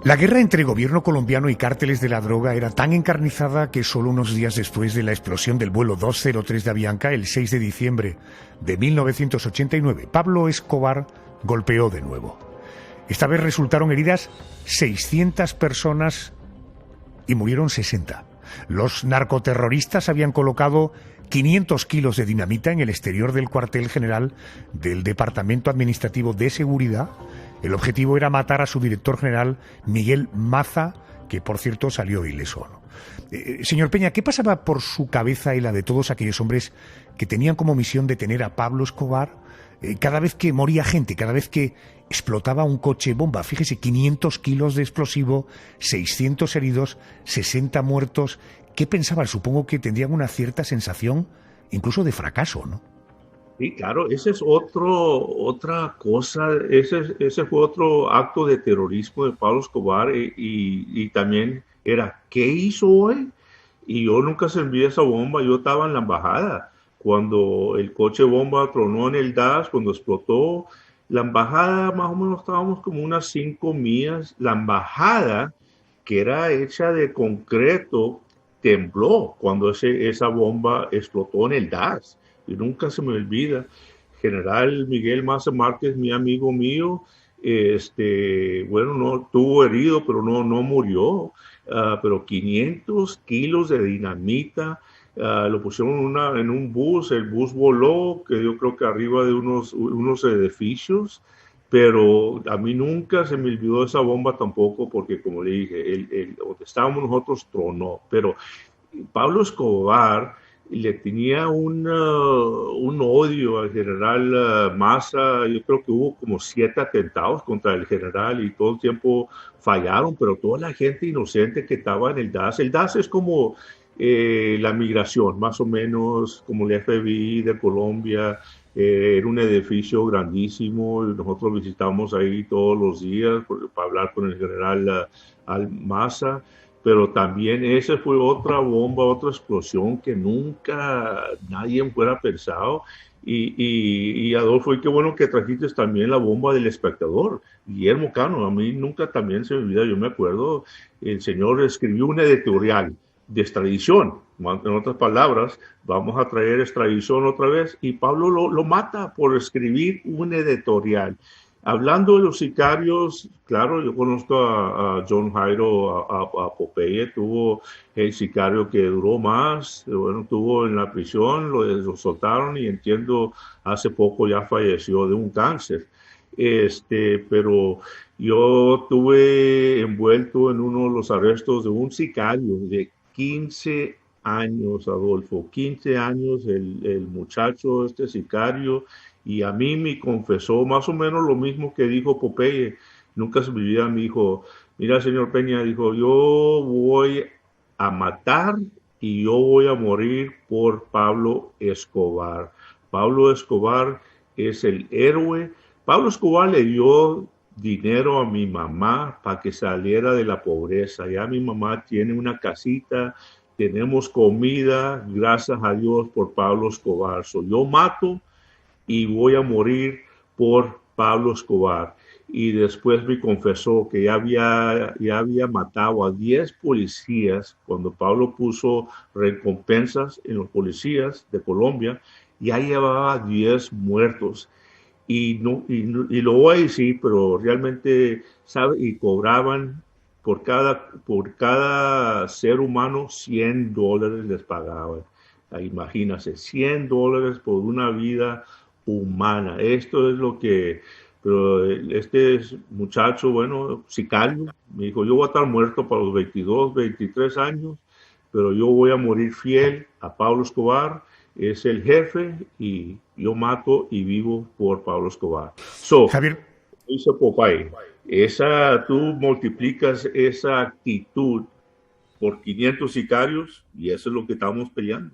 La guerra entre gobierno colombiano y cárteles de la droga era tan encarnizada que solo unos días después de la explosión del vuelo 203 de Avianca, el 6 de diciembre de 1989, Pablo Escobar golpeó de nuevo. Esta vez resultaron heridas 600 personas y murieron 60. Los narcoterroristas habían colocado 500 kilos de dinamita en el exterior del cuartel general del Departamento Administrativo de Seguridad. El objetivo era matar a su director general, Miguel Maza, que por cierto salió ileso. Señor Peña, ¿qué pasaba por su cabeza y la de todos aquellos hombres que tenían como misión detener a Pablo Escobar cada vez que moría gente, cada vez que explotaba un coche bomba? Fíjese, 500 kilos de explosivo, 600 heridos, 60 muertos. ¿Qué pensaban? Supongo que tendrían una cierta sensación incluso de fracaso, ¿no? Sí, claro, ese es otra cosa, ese fue otro acto de terrorismo de Pablo Escobar y también era, ¿qué hizo hoy? Y yo nunca se envié esa bomba, yo estaba en la embajada cuando el coche bomba tronó en el DAS, cuando explotó. La embajada, más o menos estábamos como unas 5 millas. La embajada, que era hecha de concreto, tembló cuando esa bomba explotó en el DAS. Y nunca se me olvida. General Miguel Maza Márquez, mi amigo mío, bueno, no tuvo herido, pero no murió. Pero 500 kilos de dinamita. Lo pusieron en un bus, el bus voló, que yo creo que arriba de unos edificios, pero a mí nunca se me olvidó esa bomba tampoco, porque como le dije, donde estábamos nosotros tronó. Pero Pablo Escobar le tenía un odio al general Maza. Yo creo que hubo como 7 atentados contra el general y todo el tiempo fallaron, pero toda la gente inocente que estaba en el DAS es como la migración, más o menos como el FBI de Colombia. Era un edificio grandísimo y nosotros visitamos ahí todos los días para hablar con el general Almaza, pero también esa fue otra bomba, otra explosión que nunca nadie fuera pensado. Y Adolfo, y qué bueno que trajiste también la bomba del espectador. Guillermo Cano, a mí nunca también se me olvida, yo me acuerdo, el señor escribió un editorial de extradición, en otras palabras, vamos a traer extradición otra vez, y Pablo lo mata por escribir un editorial. Hablando de los sicarios, claro, yo conozco a John Jairo, a Popeye, tuvo el sicario que duró más, bueno, estuvo en la prisión, lo soltaron y entiendo hace poco ya falleció de un cáncer. Pero yo estuve envuelto en uno de los arrestos de un sicario de 15 años, Adolfo, 15 años el muchacho, sicario, y a mí me confesó más o menos lo mismo que dijo Popeye. Nunca se me olvida, me dijo, mira, señor Peña, dijo, yo voy a matar y yo voy a morir por Pablo Escobar. Pablo Escobar es el héroe. Pablo Escobar le dio dinero a mi mamá para que saliera de la pobreza. Ya mi mamá tiene una casita, tenemos comida, gracias a Dios por Pablo Escobar. Yo mato y voy a morir por Pablo Escobar. Y después me confesó que ya había matado a 10 policías cuando Pablo puso recompensas en los policías de Colombia, ya llevaba 10 muertos. Y lo voy a decir, pero realmente, ¿sabe? Y cobraban por cada ser humano $100 les pagaban. Imagínense, $100 por una vida humana. Esto es lo que, pero este muchacho, bueno, sicario, me dijo, yo voy a estar muerto para los 22, 23 años, pero yo voy a morir fiel a Pablo Escobar, es el jefe y yo mato y vivo por Pablo Escobar. Javier, dice Popeye, tú multiplicas esa actitud por 500 sicarios y eso es lo que estamos peleando.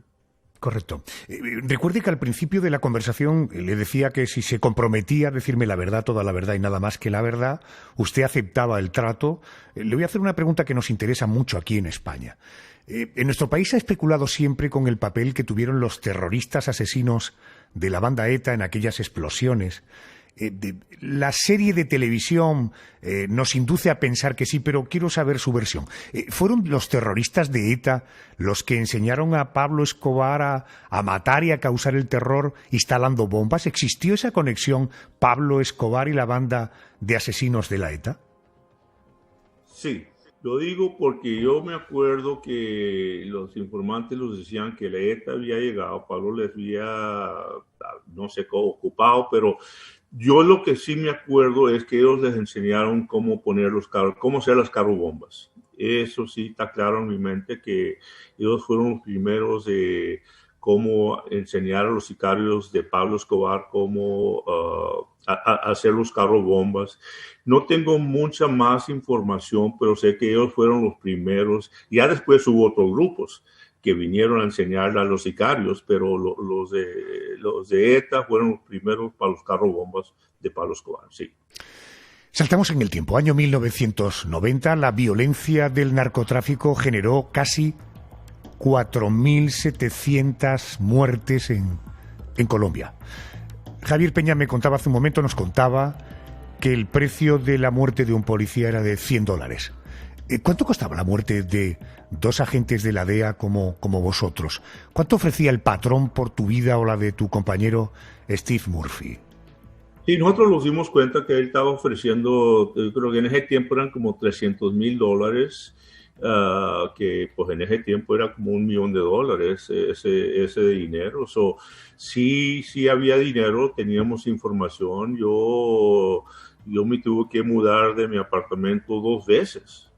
Correcto. Recuerde que al principio de la conversación le decía que si se comprometía a decirme la verdad, toda la verdad y nada más que la verdad, usted aceptaba el trato. Le voy a hacer una pregunta que nos interesa mucho aquí en España. En nuestro país se ha especulado siempre con el papel que tuvieron los terroristas asesinos de la banda ETA en aquellas explosiones. La serie de televisión nos induce a pensar que sí, pero quiero saber su versión. ¿Fueron los terroristas de ETA los que enseñaron a Pablo Escobar a matar y a causar el terror instalando bombas? ¿Existió esa conexión Pablo Escobar y la banda de asesinos de la ETA? Sí, lo digo porque yo me acuerdo que los informantes los decían que la ETA había llegado, Pablo les había, no sé cómo, ocupado, pero yo lo que sí me acuerdo es que ellos les enseñaron cómo poner los carros, cómo hacer las carrobombas. Eso sí está claro en mi mente que ellos fueron los primeros de cómo enseñar a los sicarios de Pablo Escobar cómo hacer los carrobombas. No tengo mucha más información, pero sé que ellos fueron los primeros. Ya después hubo otros grupos que vinieron a enseñarle a los sicarios, pero los de ETA fueron los primeros para los carrobombas de Pablo Escobar, sí. Saltamos en el tiempo. Año 1990, la violencia del narcotráfico generó casi 4.700 muertes en Colombia. Javier Peña me contaba hace un momento, nos contaba que el precio de la muerte de un policía era de $100. ¿Cuánto costaba la muerte de dos agentes de la DEA como vosotros? ¿Cuánto ofrecía el patrón por tu vida o la de tu compañero Steve Murphy? Sí, nosotros nos dimos cuenta que él estaba ofreciendo, creo que en ese tiempo eran como $300,000, que pues en ese tiempo era como $1 millón, ese dinero. Sí había dinero, teníamos información. Yo me tuve que mudar de mi apartamento 2 veces.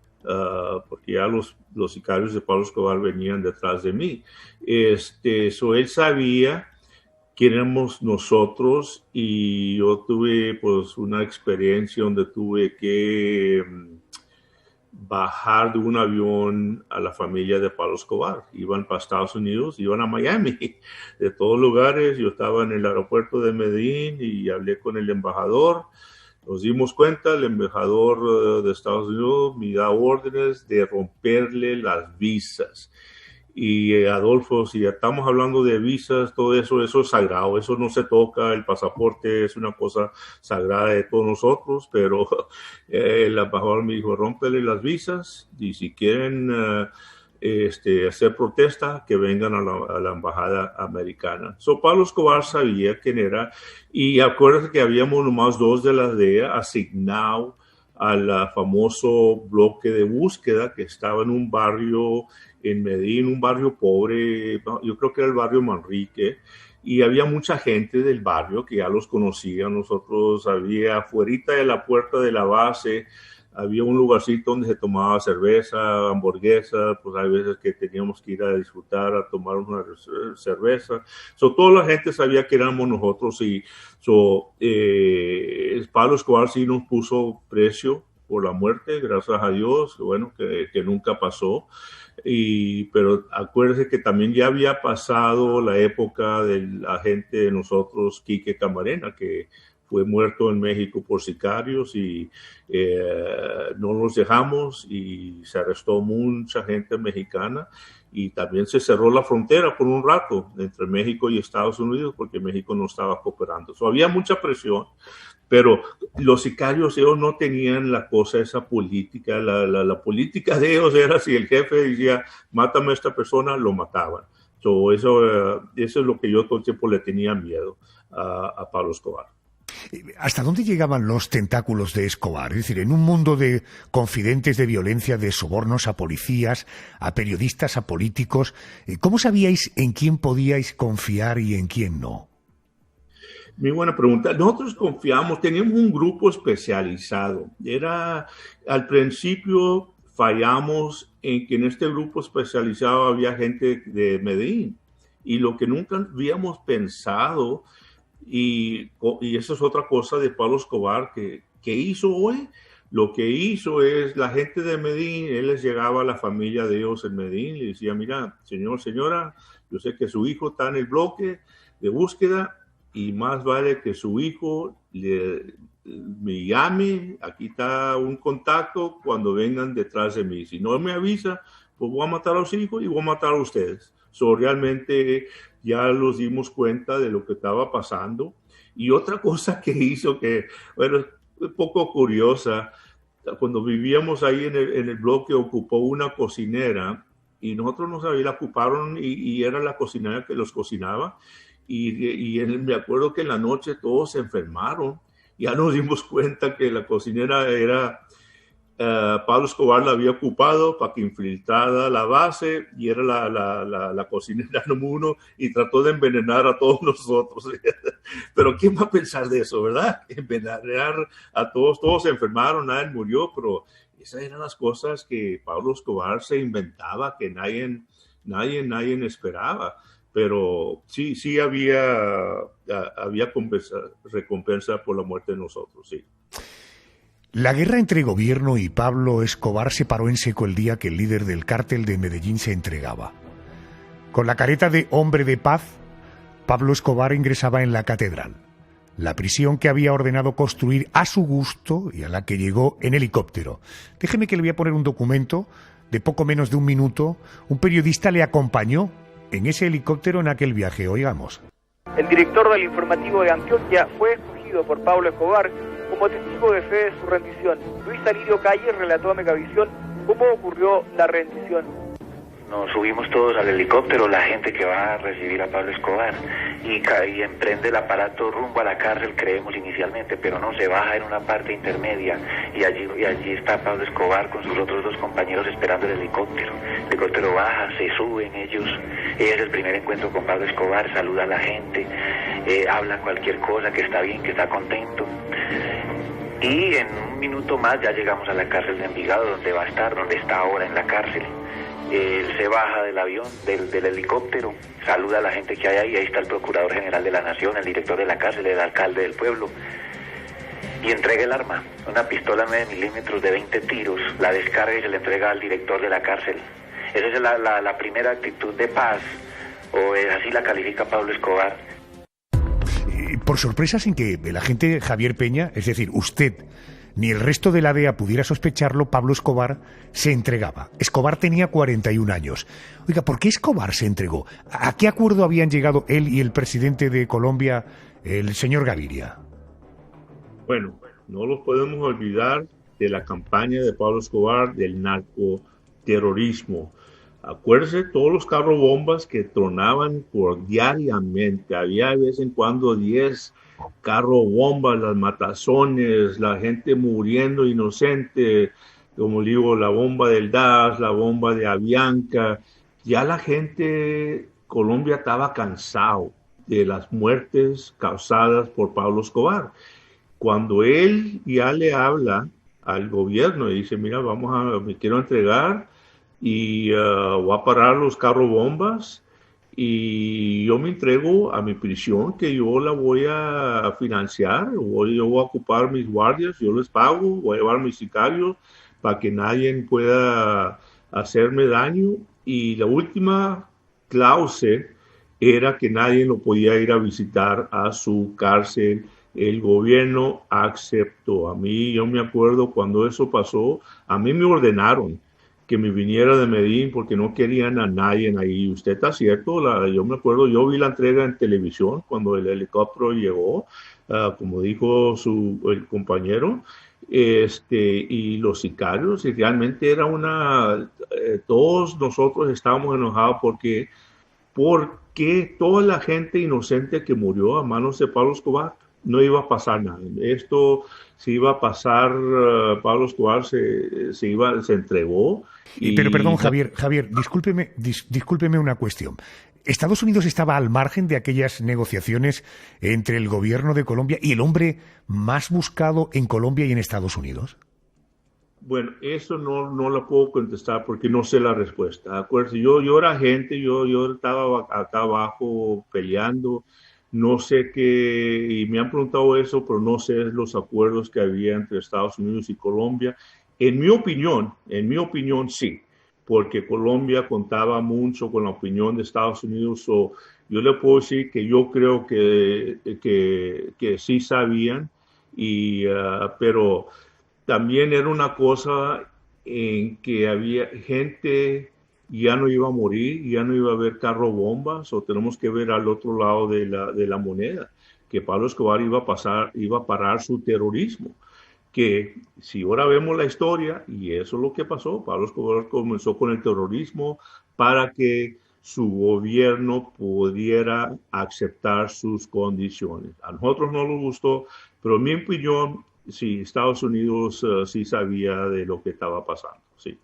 Porque ya los sicarios de Pablo Escobar venían detrás de mí. Él sabía quién éramos nosotros y yo tuve pues una experiencia donde tuve que bajar de un avión a la familia de Pablo Escobar. Iban para Estados Unidos, iban a Miami, de todos lugares. Yo estaba en el aeropuerto de Medellín y hablé con el embajador. Nos dimos cuenta, el embajador de Estados Unidos me da órdenes de romperle las visas. Y Adolfo, si ya estamos hablando de visas, todo eso es sagrado, eso no se toca, el pasaporte es una cosa sagrada de todos nosotros, pero el embajador me dijo, rómpele las visas y si quieren hacer protesta, que vengan a la embajada americana. So, Pablo Escobar sabía quién era y acuérdate que habíamos nomás 2 de la DEA asignado al famoso bloque de búsqueda que estaba en un barrio en Medellín, un barrio pobre, yo creo que era el barrio Manrique, y había mucha gente del barrio que ya los conocía. Nosotros había afuerita de la puerta de la base, había un lugarcito donde se tomaba cerveza, hamburguesa, pues hay veces que teníamos que ir a disfrutar, a tomar una cerveza. Toda la gente sabía que éramos nosotros y Pablo Escobar sí nos puso precio por la muerte, gracias a Dios, bueno, que nunca pasó. Pero acuérdense que también ya había pasado la época del agente de nosotros, Quique Camarena, que fue muerto en México por sicarios y no los dejamos y se arrestó mucha gente mexicana y también se cerró la frontera por un rato entre México y Estados Unidos porque México no estaba cooperando. Había mucha presión, pero los sicarios ellos no tenían la cosa esa política, la política de ellos era si el jefe decía mátame a esta persona, lo mataban. Eso es lo que yo todo el tiempo le tenía miedo a Pablo Escobar. ¿Hasta dónde llegaban los tentáculos de Escobar? Es decir, en un mundo de confidentes de violencia, de sobornos a policías, a periodistas, a políticos, ¿cómo sabíais en quién podíais confiar y en quién no? Muy buena pregunta. Nosotros confiamos, teníamos un grupo especializado. Al principio fallamos en que en este grupo especializado había gente de Medellín. Y lo que nunca habíamos pensado, y eso es otra cosa de Pablo Escobar, que hizo hoy. Lo que hizo es la gente de Medellín, él les llegaba a la familia de ellos en Medellín y le decía, mira, señor, señora, yo sé que su hijo está en el bloque de búsqueda, y más vale que su hijo me llame, aquí está un contacto cuando vengan detrás de mí. Si no me avisa, pues voy a matar a los hijos y voy a matar a ustedes. Realmente ya nos dimos cuenta de lo que estaba pasando. Y otra cosa que hizo que, bueno, es un poco curiosa, cuando vivíamos ahí en el bloque ocupó una cocinera y nosotros no sabíamos, la ocuparon y era la cocinera que los cocinaba. Y me acuerdo que en la noche todos se enfermaron. Ya nos dimos cuenta que la cocinera era Pablo Escobar, la había ocupado para que infiltrara la base y era la cocinera número 1 y trató de envenenar a todos nosotros. Pero ¿quién va a pensar de eso, verdad? Envenenar a todos se enfermaron, nadie murió, pero esas eran las cosas que Pablo Escobar se inventaba, que nadie esperaba. Pero sí había recompensa por la muerte de nosotros, sí. La guerra entre gobierno y Pablo Escobar se paró en seco el día que el líder del cártel de Medellín se entregaba. Con la careta de hombre de paz, Pablo Escobar ingresaba en la catedral, la prisión que había ordenado construir a su gusto y a la que llegó en helicóptero. Déjeme que le voy a poner un documento de poco menos de un minuto. Un periodista le acompañó en ese helicóptero en aquel viaje. Oigamos. El director del informativo de Antioquia fue escogido por Pablo Escobar como testigo de fe de su rendición. Luis Alirio Calle relató a Megavisión cómo ocurrió la rendición. Nos subimos todos al helicóptero, la gente que va a recibir a Pablo Escobar, y emprende el aparato rumbo a la cárcel, creemos inicialmente, pero no, se baja en una parte intermedia y allí está Pablo Escobar con sus otros 2 compañeros esperando el helicóptero. El helicóptero baja, se suben ellos, es el primer encuentro con Pablo Escobar, saluda a la gente, habla cualquier cosa, que está bien, que está contento. Y en un minuto más ya llegamos a la cárcel de Envigado, donde va a estar, donde está ahora en la cárcel. Él se baja del avión, del helicóptero, saluda a la gente que hay ahí está el Procurador General de la Nación, el director de la cárcel, el alcalde del pueblo. y entrega el arma, una pistola 9 milímetros de 20 tiros, la descarga y se la entrega al director de la cárcel. Esa es la primera actitud de paz, o así la califica Pablo Escobar. Por sorpresa, sin que el agente Javier Peña, es decir, usted, ni el resto de la DEA pudiera sospecharlo, Pablo Escobar se entregaba. Escobar tenía 41 años. Oiga, ¿por qué Escobar se entregó? ¿A qué acuerdo habían llegado él y el presidente de Colombia, el señor Gaviria? Bueno, no nos podemos olvidar de la campaña de Pablo Escobar del narcoterrorismo. Acuérdense todos los carros bombas que tronaban diariamente. Había de vez en cuando 10 carros bombas, las matazones, la gente muriendo inocente, como digo, la bomba del DAS, la bomba de Avianca. Ya la gente, Colombia estaba cansado de las muertes causadas por Pablo Escobar. Cuando él ya le habla al gobierno y dice, mira, me quiero entregar y voy a parar los carros bombas y yo me entrego a mi prisión, que yo la voy a financiar, yo voy a ocupar mis guardias, yo les pago, voy a llevar mis sicarios para que nadie pueda hacerme daño. Y la última cláusula era que nadie lo podía ir a visitar a su cárcel. El gobierno aceptó. Yo me acuerdo cuando eso pasó, a mí me ordenaron que me viniera de Medellín porque no querían a nadie ahí. Usted está cierto, yo me acuerdo, yo vi la entrega en televisión cuando el helicóptero llegó, como dijo el compañero, y los sicarios, y realmente era todos nosotros estábamos enojados porque toda la gente inocente que murió a manos de Pablo Escobar no iba a pasar nada. Esto se iba a pasar, Pablo Escobar se entregó. Pero perdón, Javier, discúlpeme una cuestión. ¿Estados Unidos estaba al margen de aquellas negociaciones entre el gobierno de Colombia y el hombre más buscado en Colombia y en Estados Unidos? Bueno, eso no lo puedo contestar porque no sé la respuesta. Acuérdense, yo era agente, yo estaba acá abajo peleando. No sé y me han preguntado eso, pero no sé los acuerdos que había entre Estados Unidos y Colombia. En mi opinión, sí, porque Colombia contaba mucho con la opinión de Estados Unidos. Yo le puedo decir que yo creo que sí sabían, pero también era una cosa en que había gente, ya no iba a morir, ya no iba a haber carro bombas, o tenemos que ver al otro lado de la moneda, que Pablo Escobar iba a parar su terrorismo. Que si ahora vemos la historia, y eso es lo que pasó, Pablo Escobar comenzó con el terrorismo para que su gobierno pudiera aceptar sus condiciones. A nosotros no nos gustó, pero en mi opinión, sí, Estados Unidos sí sabía de lo que estaba pasando, sí.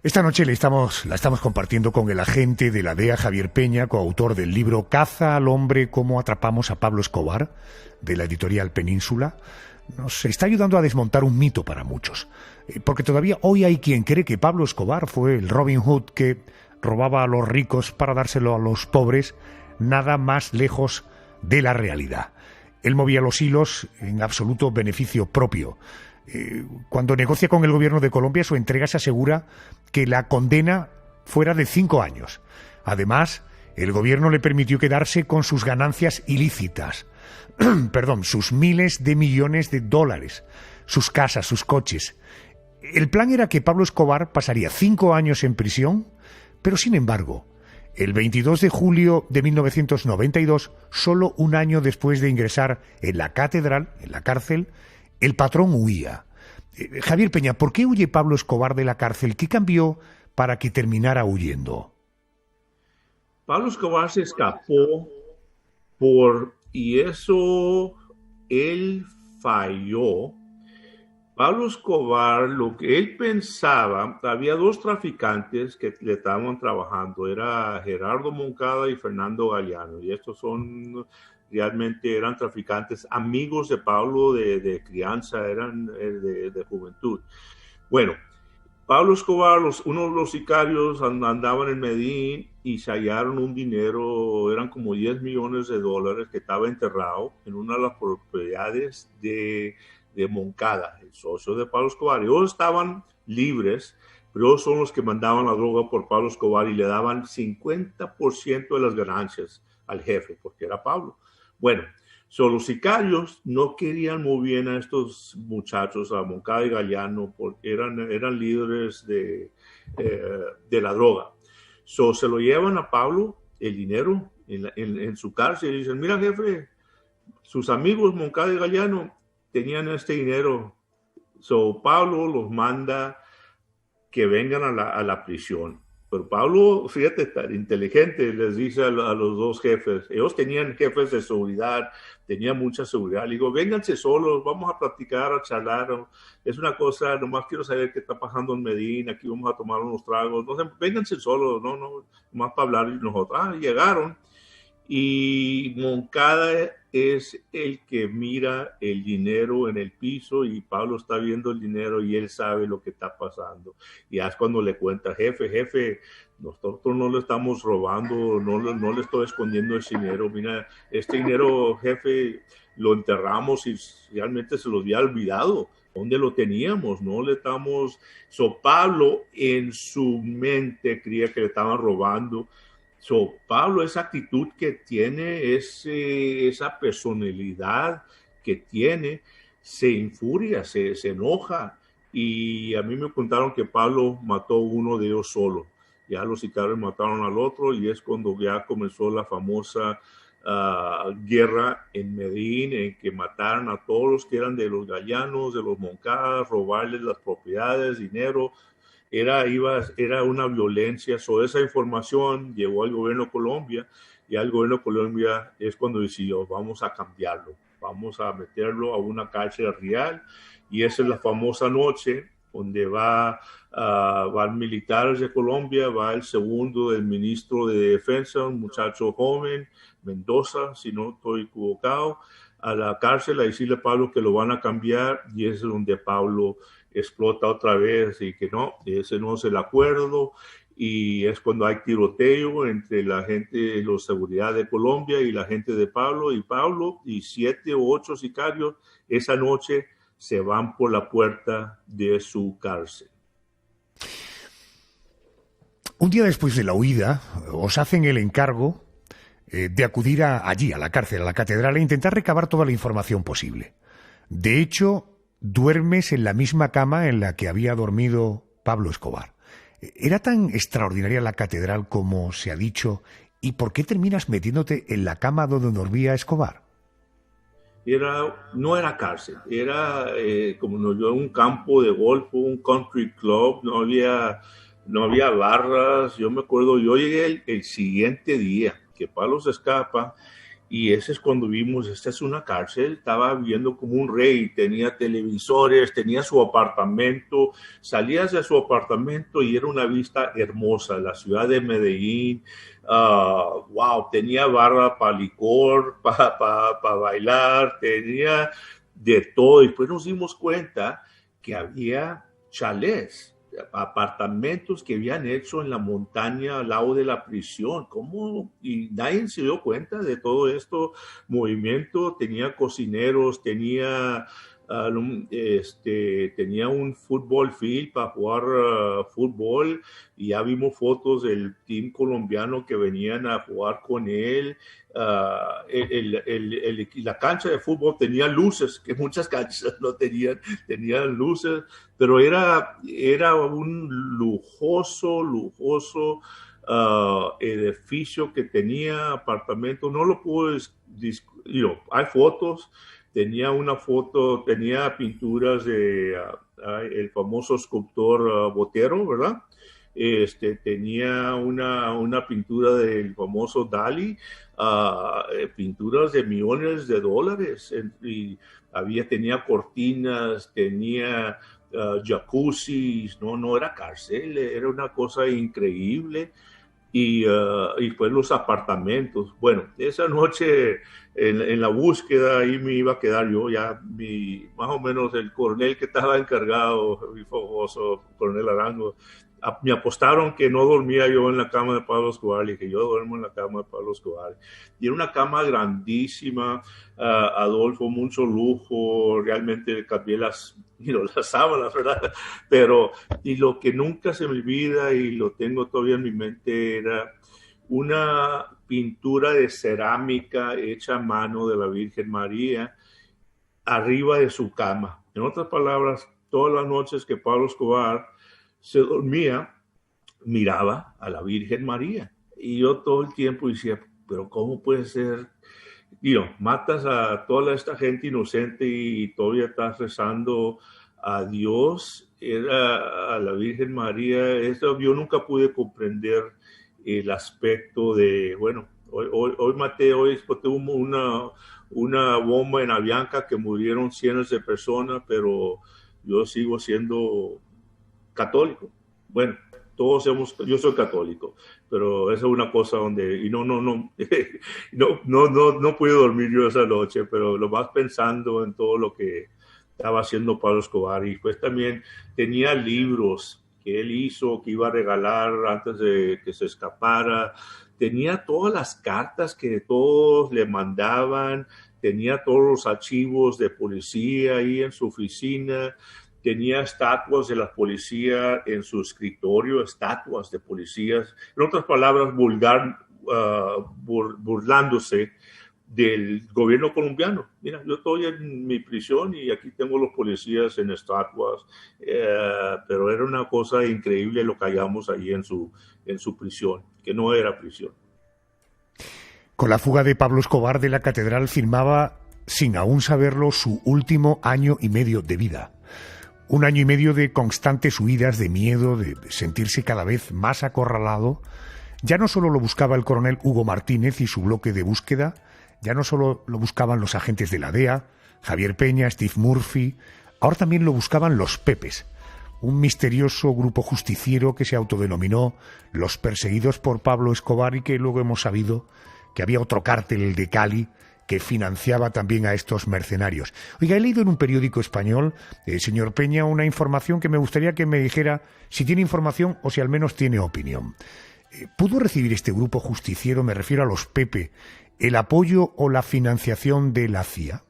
Esta noche la estamos compartiendo con el agente de la DEA, Javier Peña, coautor del libro Caza al hombre, cómo atrapamos a Pablo Escobar, de la editorial Península. Nos está ayudando a desmontar un mito para muchos, porque todavía hoy hay quien cree que Pablo Escobar fue el Robin Hood que robaba a los ricos para dárselo a los pobres, nada más lejos de la realidad. Él movía los hilos en absoluto beneficio propio. Cuando negocia con el gobierno de Colombia, su entrega se asegura que la condena fuera de 5 años. Además, el gobierno le permitió quedarse con sus ganancias ilícitas, sus miles de millones de dólares, sus casas, sus coches. El plan era que Pablo Escobar pasaría 5 años en prisión, pero sin embargo, el 22 de julio de 1992, solo un año después de ingresar en la catedral, en la cárcel, el patrón huía. Javier Peña, ¿por qué huye Pablo Escobar de la cárcel? ¿Qué cambió para que terminara huyendo? Pablo Escobar se escapó y eso él falló. Pablo Escobar, lo que él pensaba, había 2 traficantes que le estaban trabajando, era Gerardo Moncada y Fernando Galeano, y estos realmente eran traficantes, amigos de Pablo de crianza, eran de juventud. Bueno, Pablo Escobar, uno de los sicarios andaban en Medellín y se hallaron un dinero, eran como $10 millones que estaba enterrado en una de las propiedades de Moncada, el socio de Pablo Escobar. Ellos estaban libres, pero ellos son los que mandaban la droga por Pablo Escobar y le daban 50% de las ganancias al jefe, porque era Pablo. Bueno, los sicarios no querían muy bien a estos muchachos, a Moncada y Galeano, porque eran líderes de la droga. Se lo llevan a Pablo, el dinero, en su cárcel, y dicen, mira jefe, sus amigos Moncada y Galeano tenían este dinero. Pablo los manda que vengan a la prisión. Pero Pablo, fíjate, tan inteligente, les dice a los dos jefes. Ellos tenían jefes de seguridad, tenían mucha seguridad. Le digo, vénganse solos, vamos a platicar, a charlar. Es una cosa, nomás quiero saber qué está pasando en Medellín, aquí vamos a tomar unos tragos. No sé, vénganse solos, no, nomás para hablar. Y nosotros, llegaron. Y Moncada es el que mira el dinero en el piso y Pablo está viendo el dinero y él sabe lo que está pasando. Y es cuando le cuenta, jefe, nosotros no le estamos robando, no le estoy escondiendo ese dinero. Mira, este dinero, jefe, lo enterramos y realmente se los había olvidado. ¿Dónde lo teníamos? No le estamos... Pablo en su mente creía que le estaban robando. Pablo, esa actitud que tiene, esa personalidad que tiene, se infuria, se enoja. Y a mí me contaron que Pablo mató a uno de ellos solo. Ya los sicarios mataron al otro y es cuando ya comenzó la famosa guerra en Medellín, en que mataron a todos los que eran de los Galeanos, de los Moncadas, robarles las propiedades, dinero. Era una violencia. Esa información llegó al gobierno de Colombia y al gobierno de Colombia es cuando decidió, vamos a cambiarlo, vamos a meterlo a una cárcel real. Y esa es la famosa noche donde van militares de Colombia, va el segundo del ministro de Defensa, un muchacho joven, Mendoza, si no estoy equivocado, a la cárcel a decirle a Pablo que lo van a cambiar, y es donde Pablo explota otra vez y que no, ese no es el acuerdo, y es cuando hay tiroteo entre la gente de la seguridad de Colombia y la gente de Pablo y 7 o 8 sicarios esa noche se van por la puerta de su cárcel. Un día después de la huida, os hacen el encargo de acudir allí, a la cárcel, a la catedral, e intentar recabar toda la información posible. De hecho, duermes en la misma cama en la que había dormido Pablo Escobar. ¿Era tan extraordinaria la catedral como se ha dicho? ¿Y por qué terminas metiéndote en la cama donde dormía Escobar? No era cárcel, era como un campo de golf, un country club, no había barras. Yo me acuerdo, yo llegué el siguiente día que Pablo se escapa, y ese es cuando vimos, esta es una cárcel. Estaba viviendo como un rey, tenía televisores, tenía su apartamento, salías de su apartamento y era una vista hermosa, la ciudad de Medellín. Tenía barra para licor, para bailar, tenía de todo. Y después nos dimos cuenta que había chalés, apartamentos que habían hecho en la montaña al lado de la prisión. ¿Cómo? Y nadie se dio cuenta de todo esto movimiento. Tenía cocineros, tenía un fútbol field para jugar fútbol, y ya vimos fotos del team colombiano que venían a jugar con él. La cancha de fútbol tenía luces, que muchas canchas no tenían luces, pero era un lujoso edificio que tenía apartamento. No lo puedo hay fotos. Tenía pinturas de el famoso escultor Botero, ¿verdad? Tenía una pintura del famoso Dalí, pinturas de millones de dólares, y tenía cortinas, tenía jacuzzis. No era cárcel, era una cosa increíble. y pues los apartamentos. Bueno, esa noche en la búsqueda ahí me iba a quedar yo, ya más o menos el coronel que estaba encargado, mi famoso coronel Arango, me apostaron que no dormía yo en la cama de Pablo Escobar, y que yo duermo en la cama de Pablo Escobar. Y era una cama grandísima, Adolfo, mucho lujo, realmente cambié las sábanas, ¿verdad? Pero, y lo que nunca se me olvida y lo tengo todavía en mi mente, era una pintura de cerámica hecha a mano de la Virgen María arriba de su cama. En otras palabras, todas las noches que Pablo Escobar se dormía, miraba a la Virgen María. Y yo todo el tiempo decía, pero ¿cómo puede ser? Matas a toda esta gente inocente y todavía estás rezando a Dios, era a la Virgen María. Eso yo nunca pude comprender el aspecto de, bueno, hoy maté, hoy exploté una bomba en Avianca que murieron cientos de personas, pero yo sigo siendo católico. Bueno, yo soy católico, pero esa es una cosa donde, y no pude dormir yo esa noche, pero lo más pensando en todo lo que estaba haciendo Pablo Escobar. Y pues también tenía libros que él hizo, que iba a regalar antes de que se escapara. Tenía todas las cartas que todos le mandaban, tenía todos los archivos de policía ahí en su oficina. Tenía estatuas de la policía en su escritorio, estatuas de policías. En otras palabras, burlándose del gobierno colombiano. Mira, yo estoy en mi prisión y aquí tengo los policías en estatuas. Pero era una cosa increíble lo que hallamos ahí en su prisión, que no era prisión. Con la fuga de Pablo Escobar de la catedral firmaba, sin aún saberlo, su último año y medio de vida. Un año y medio de constantes huidas, de miedo, de sentirse cada vez más acorralado. Ya no solo lo buscaba el coronel Hugo Martínez y su bloque de búsqueda, ya no solo lo buscaban los agentes de la DEA, Javier Peña, Steve Murphy, ahora también lo buscaban los Pepes, un misterioso grupo justiciero que se autodenominó los perseguidos por Pablo Escobar y que luego hemos sabido que había otro cártel, el de Cali, que financiaba también a estos mercenarios. Oiga, he leído en un periódico español, señor Peña, una información que me gustaría que me dijera si tiene información o si al menos tiene opinión. ¿Pudo recibir este grupo justiciero, me refiero a los Pepe, el apoyo o la financiación de la CIA?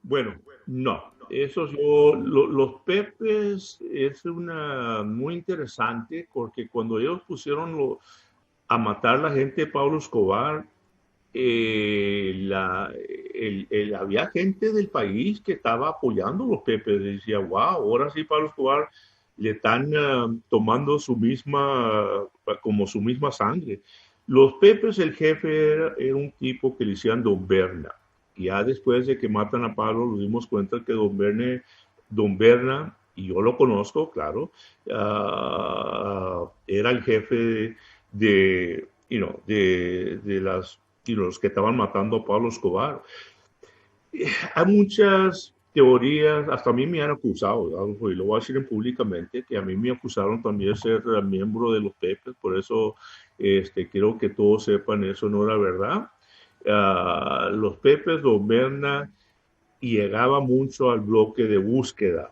Bueno, no. Los Pepes es muy interesante porque cuando ellos pusieron a matar a la gente de Pablo Escobar, había gente del país que estaba apoyando a los Pepes. Decía, wow, ahora sí Pablo Escobar le están tomando su misma sangre. Los Pepes, el jefe era un tipo que le decían Don Berna. Ya después de que matan a Pablo, nos dimos cuenta que Don Berna, y yo lo conozco, claro, era el jefe de los que estaban matando a Pablo Escobar. Hay muchas teorías, hasta a mí me han acusado, y lo voy a decir públicamente, que a mí me acusaron también de ser miembro de los Pepes, por eso quiero que todos sepan, eso no era verdad. Los Pepes, Don Berna, llegaba mucho al bloque de búsqueda.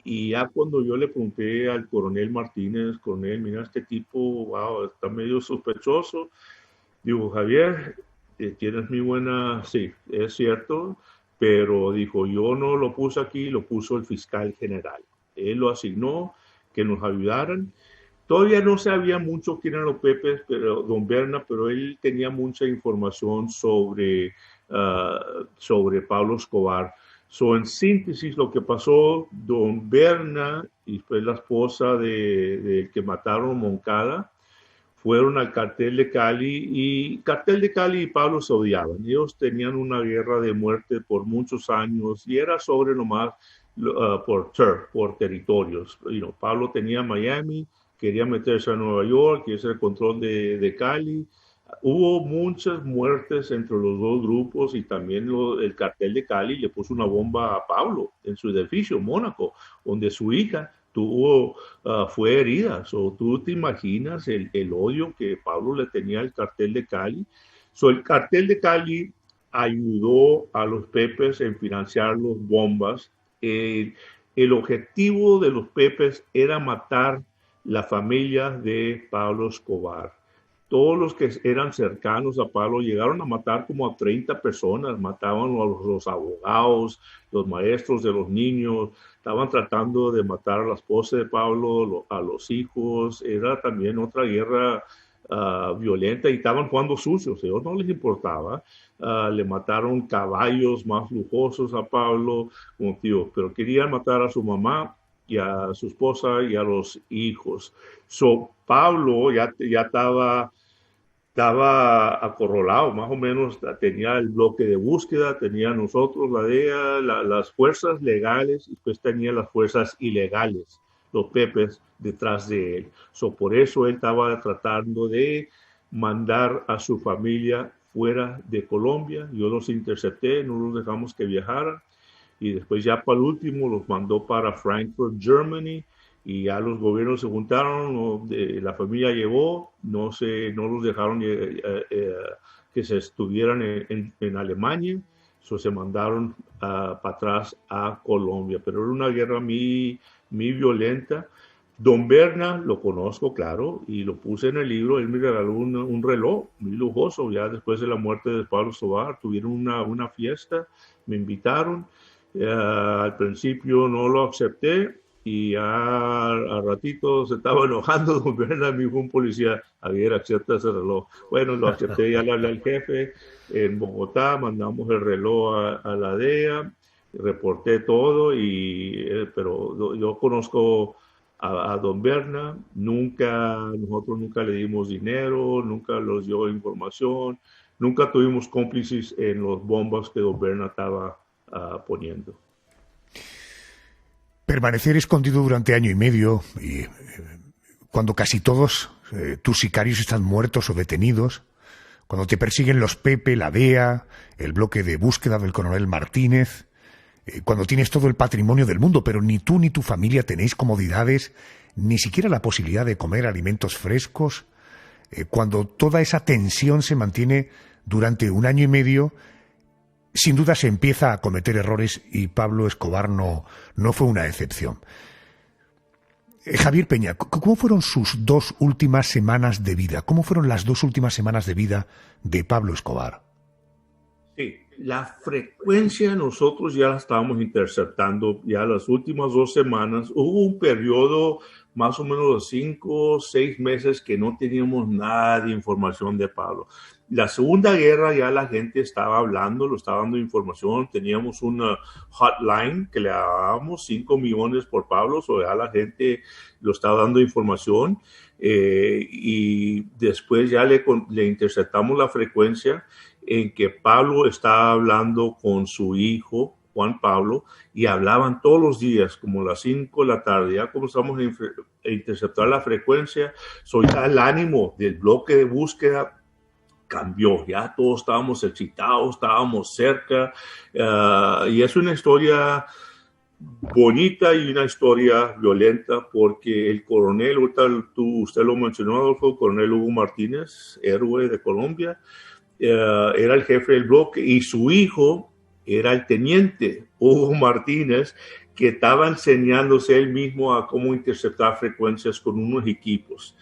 Y ya cuando yo le pregunté al coronel Martínez, coronel, mira, este tipo, wow, está medio sospechoso. Digo, Javier, tienes muy buena, sí, es cierto, pero dijo, yo no lo puse aquí, lo puso el fiscal general. Él lo asignó, que nos ayudaran. Todavía no sabía mucho quién eran los Pepes, pero Don Berna, pero él tenía mucha información sobre Pablo Escobar. En síntesis, lo que pasó, Don Berna y después la esposa del que mataron a Moncada fueron al cartel de Cali, y cartel de Cali y Pablo se odiaban. Ellos tenían una guerra de muerte por muchos años y era sobre nomás por territorios. Pablo tenía Miami, quería meterse a Nueva York, quería hacer el control de Cali. Hubo muchas muertes entre los dos grupos y también el cartel de Cali le puso una bomba a Pablo en su edificio, Mónaco, donde su hija fue herida. Tú te imaginas el odio que Pablo le tenía al cartel de Cali. El cartel de Cali ayudó a los Pepes en financiar las bombas. El objetivo de los Pepes era matar la familia de Pablo Escobar. Todos los que eran cercanos a Pablo llegaron a matar como a 30 personas, mataban a los abogados, los maestros de los niños, estaban tratando de matar a la esposa de Pablo, a los hijos. Era también otra guerra violenta y estaban jugando sucios, a ellos no les importaba. Le mataron caballos más lujosos a Pablo, como tío, pero querían matar a su mamá y a su esposa y a los hijos. Pablo ya estaba acorralado, más o menos tenía el bloque de búsqueda, tenía nosotros, la DEA, las fuerzas legales, y después tenía las fuerzas ilegales, los Pepes, detrás de él. Por eso él estaba tratando de mandar a su familia fuera de Colombia. Yo los intercepté, no los dejamos que viajaran, y después ya para el último los mandó para Frankfurt, Germany, y ya los gobiernos se juntaron, la familia llegó, no los dejaron que se estuvieran en Alemania, se mandaron para atrás a Colombia. Pero era una guerra muy violenta. Don Berna lo conozco, claro, y lo puse en el libro. Él me regaló un reloj muy lujoso, ya después de la muerte de Pablo Escobar. Tuvieron una fiesta, me invitaron. Al principio no lo acepté, y ya al ratito se estaba enojando Don Berna. Me dijo un policía: Javier, acepta ese reloj. Bueno, lo acepté, ya le hablé al jefe en Bogotá, mandamos el reloj a la DEA, reporté todo, pero yo conozco a Don Berna, nosotros nunca le dimos dinero, nunca los dio información, nunca tuvimos cómplices en las bombas que Don Berna estaba poniendo. Permanecer escondido durante año y medio, y cuando casi todos tus sicarios están muertos o detenidos, cuando te persiguen los Pepe, la DEA, el bloque de búsqueda del coronel Martínez, cuando tienes todo el patrimonio del mundo, pero ni tú ni tu familia tenéis comodidades, ni siquiera la posibilidad de comer alimentos frescos, cuando toda esa tensión se mantiene durante un año y medio, sin duda se empieza a cometer errores, y Pablo Escobar no fue una excepción. Javier Peña, ¿cómo fueron sus 2 últimas semanas de vida? ¿Cómo fueron las 2 últimas semanas de vida de Pablo Escobar? Sí, la frecuencia nosotros ya la estábamos interceptando ya las últimas 2 semanas. Hubo un periodo más o menos de 5 o 6 meses que no teníamos nada de información de Pablo. La Segunda Guerra ya la gente estaba hablando, lo estaba dando información. Teníamos una hotline que le dábamos 5 millones por Pablo, ya la gente lo estaba dando información. Y después ya le interceptamos la frecuencia en que Pablo estaba hablando con su hijo, Juan Pablo, y hablaban todos los días, como a las 5 de la tarde. Ya comenzamos a interceptar la frecuencia, ya el ánimo del bloque de búsqueda cambió, ya todos estábamos excitados, estábamos cerca, y es una historia bonita y una historia violenta, porque el coronel, usted lo mencionó, Adolfo, el coronel Hugo Martínez, héroe de Colombia, era el jefe del bloque, y su hijo era el teniente Hugo Martínez, que estaba enseñándose él mismo a cómo interceptar frecuencias con unos equipos.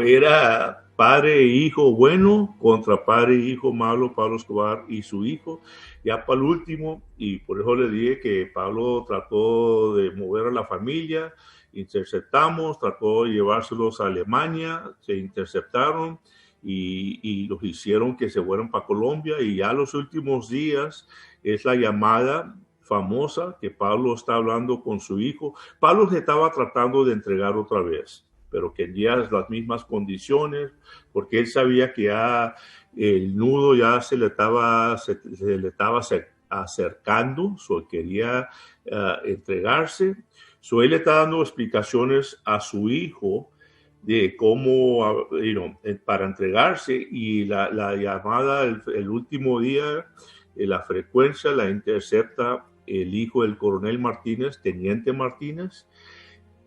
Era padre e hijo bueno contra padre e hijo malo, Pablo Escobar y su hijo. Ya para el último, y por eso le dije que Pablo trató de mover a la familia, interceptamos, trató de llevárselos a Alemania, se interceptaron y los hicieron que se fueran para Colombia, y ya los últimos días es la llamada famosa que Pablo está hablando con su hijo. Pablo se estaba tratando de entregar otra vez, pero quería las mismas condiciones, porque él sabía que ya el nudo ya se le estaba acercando, quería entregarse. Él le está dando explicaciones a su hijo de cómo, para entregarse, y la llamada el último día, la frecuencia la intercepta el hijo del coronel Martínez, teniente Martínez,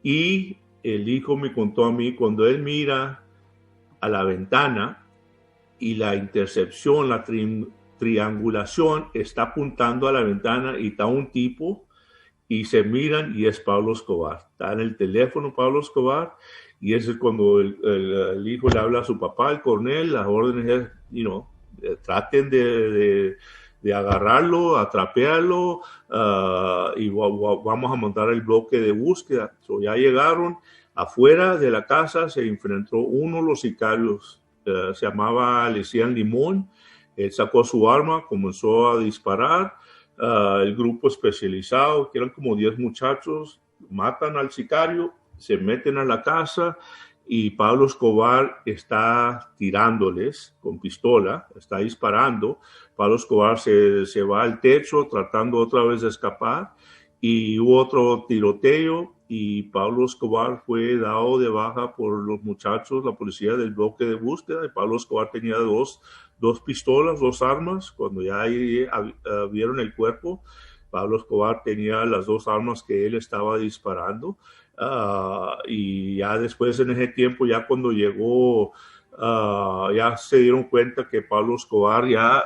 Y el hijo me contó a mí, cuando él mira a la ventana y la intercepción, la triangulación está apuntando a la ventana y está un tipo y se miran y es Pablo Escobar. Está en el teléfono Pablo Escobar y ese es cuando el hijo le habla a su papá, el coronel, las órdenes es, traten de agarrarlo, atrapearlo y vamos a montar el bloque de búsqueda. So, ya llegaron afuera de la casa, se enfrentó uno de los sicarios, se llamaba, le decían Limón. Él sacó su arma, comenzó a disparar. El grupo especializado, que eran como 10 muchachos, matan al sicario, se meten a la casa y Pablo Escobar está tirándoles con pistola, está disparando. Pablo Escobar se va al techo tratando otra vez de escapar y hubo otro tiroteo y Pablo Escobar fue dado de baja por los muchachos, la policía del bloque de búsqueda. Y Pablo Escobar tenía dos pistolas, 2 armas. Cuando ya vieron el cuerpo, Pablo Escobar tenía las 2 armas que él estaba disparando. Y ya después, en ese tiempo, ya cuando llegó, ya se dieron cuenta que Pablo Escobar ya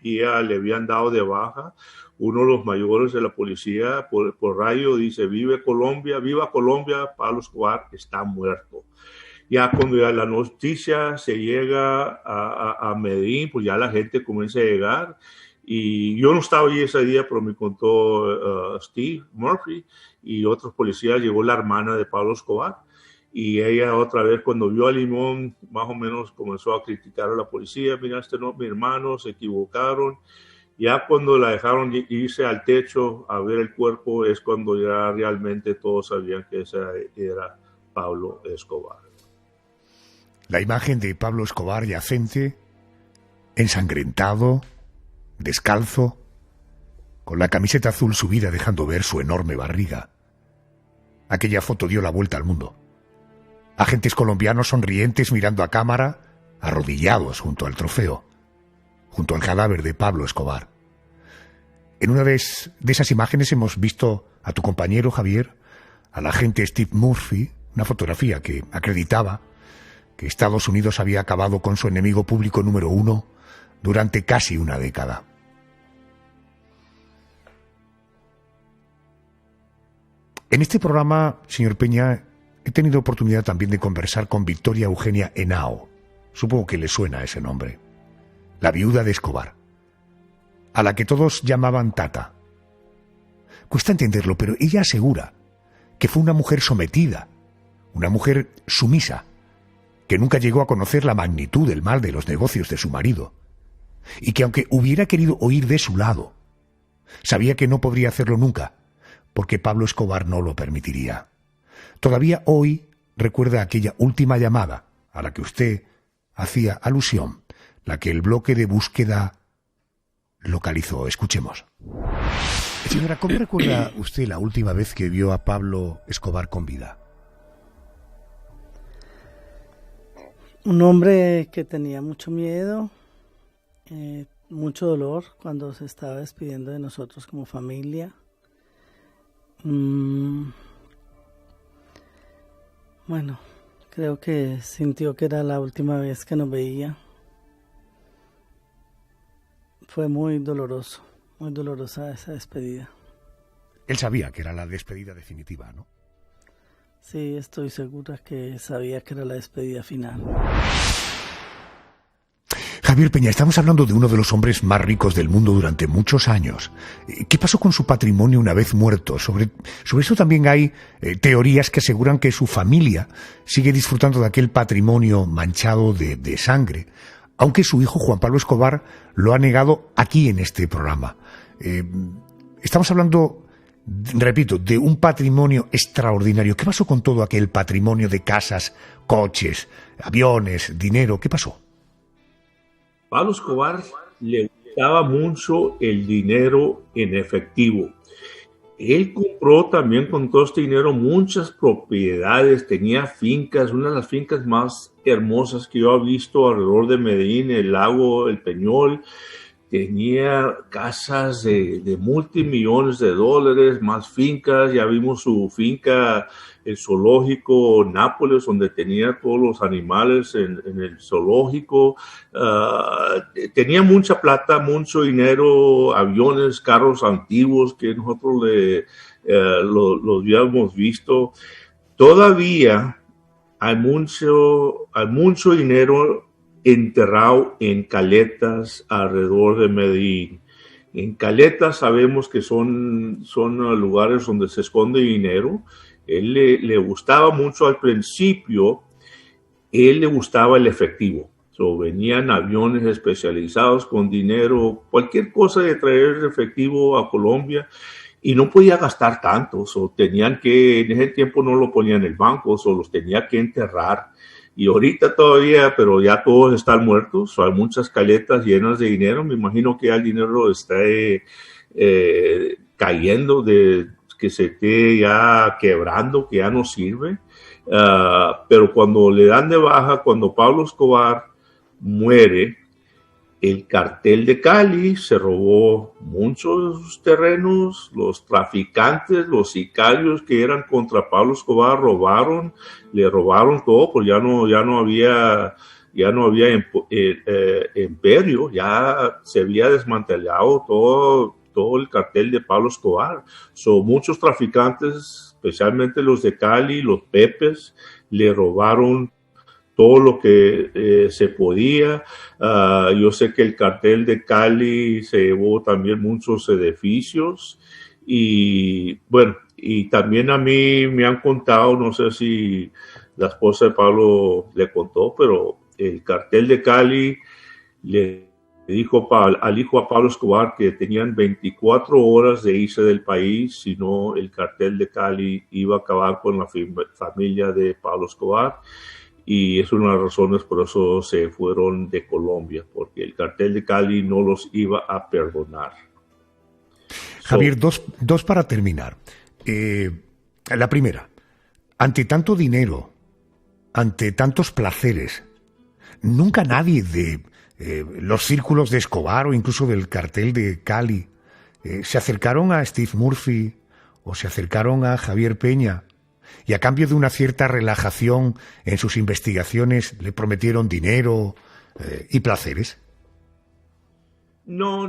le habían dado de baja. Uno de los mayores de la policía por radio dice: viva Colombia, Pablo Escobar está muerto. Ya cuando ya la noticia se llega a Medellín, pues ya la gente comienza a llegar. Y yo no estaba allí ese día, pero me contó Steve Murphy y otros policías. Llegó la hermana de Pablo Escobar y ella otra vez, cuando vio a Limón, más o menos comenzó a criticar a la policía. Mira, mi hermano, se equivocaron. Ya cuando la dejaron irse al techo a ver el cuerpo es cuando ya realmente todos sabían que ese era Pablo Escobar. La imagen de Pablo Escobar yacente, ensangrentado, descalzo, con la camiseta azul subida dejando ver su enorme barriga. Aquella foto dio la vuelta al mundo. Agentes colombianos sonrientes mirando a cámara, arrodillados junto al trofeo, junto al cadáver de Pablo Escobar. En una de esas imágenes hemos visto a tu compañero Javier, al agente Steve Murphy, una fotografía que acreditaba que Estados Unidos había acabado con su enemigo público número 1 durante casi una década. En este programa, señor Peña, he tenido oportunidad también de conversar con Victoria Eugenia Henao. Supongo que le suena ese nombre. La viuda de Escobar, a la que todos llamaban Tata. Cuesta entenderlo, pero ella asegura que fue una mujer sometida, una mujer sumisa, que nunca llegó a conocer la magnitud del mal de los negocios de su marido, y que aunque hubiera querido oír de su lado, sabía que no podría hacerlo nunca, porque Pablo Escobar no lo permitiría. Todavía hoy recuerda aquella última llamada a la que usted hacía alusión, la que el bloque de búsqueda localizó. Escuchemos. Señora, ¿cómo recuerda usted la última vez que vio a Pablo Escobar con vida? Un hombre que tenía mucho miedo, mucho dolor cuando se estaba despidiendo de nosotros como familia. Bueno, creo que sintió que era la última vez que nos veía. Fue muy dolorosa esa despedida. Él sabía que era la despedida definitiva, ¿no? Sí, estoy segura que sabía que era la despedida final. Javier Peña, estamos hablando de uno de los hombres más ricos del mundo durante muchos años. ¿Qué pasó con su patrimonio una vez muerto? Sobre eso también hay teorías que aseguran que su familia sigue disfrutando de aquel patrimonio manchado de sangre, aunque su hijo Juan Pablo Escobar lo ha negado aquí en este programa. Estamos hablando, repito, de un patrimonio extraordinario. ¿Qué pasó con todo aquel patrimonio de casas, coches, aviones, dinero? ¿Qué pasó? Pablo Escobar le gustaba mucho el dinero en efectivo. Él compró también con todo este dinero muchas propiedades, tenía fincas, una de las fincas más hermosas que yo he visto alrededor de Medellín, el lago, el Peñol. tenía casas de multimillones de dólares, más fincas. Ya vimos su finca, el zoológico Nápoles, donde tenía todos los animales en el zoológico. Tenía mucha plata, mucho dinero, aviones, carros antiguos que nosotros los habíamos visto. Todavía hay mucho dinero enterrado en caletas alrededor de Medellín. En caletas sabemos que son lugares donde se esconde dinero. Él le gustaba mucho al principio, él le gustaba el efectivo. Venían aviones especializados con dinero, cualquier cosa de traer efectivo a Colombia, y no podía gastar tanto. Tenían que, en ese tiempo no lo ponían en el banco, los tenía que enterrar. Y ahorita todavía, pero ya todos están muertos. Hay muchas caletas llenas de dinero. Me imagino que el dinero está cayendo, que se esté ya quebrando, que ya no sirve. Pero cuando le dan de baja, cuando Pablo Escobar muere, el cartel de Cali se robó muchos terrenos. Los traficantes, los sicarios que eran contra Pablo Escobar le robaron todo, pues ya no había imperio, ya se había desmantelado todo el cartel de Pablo Escobar. Muchos traficantes, especialmente los de Cali, los Pepes, le robaron todo lo que se podía. Yo sé que el cartel de Cali se llevó también muchos edificios, y bueno, y también a mí me han contado, no sé si la esposa de Pablo le contó, pero el cartel de Cali le dijo al hijo a Pablo Escobar que tenían 24 horas de irse del país, si no el cartel de Cali iba a acabar con la familia de Pablo Escobar. Y es una de las razones por eso se fueron de Colombia, porque el cartel de Cali no los iba a perdonar. Javier, dos para terminar. La primera, ante tanto dinero, ante tantos placeres, nunca nadie de los círculos de Escobar o incluso del cartel de Cali se acercaron a Steve Murphy o se acercaron a Javier Peña, y a cambio de una cierta relajación en sus investigaciones le prometieron dinero y placeres. No,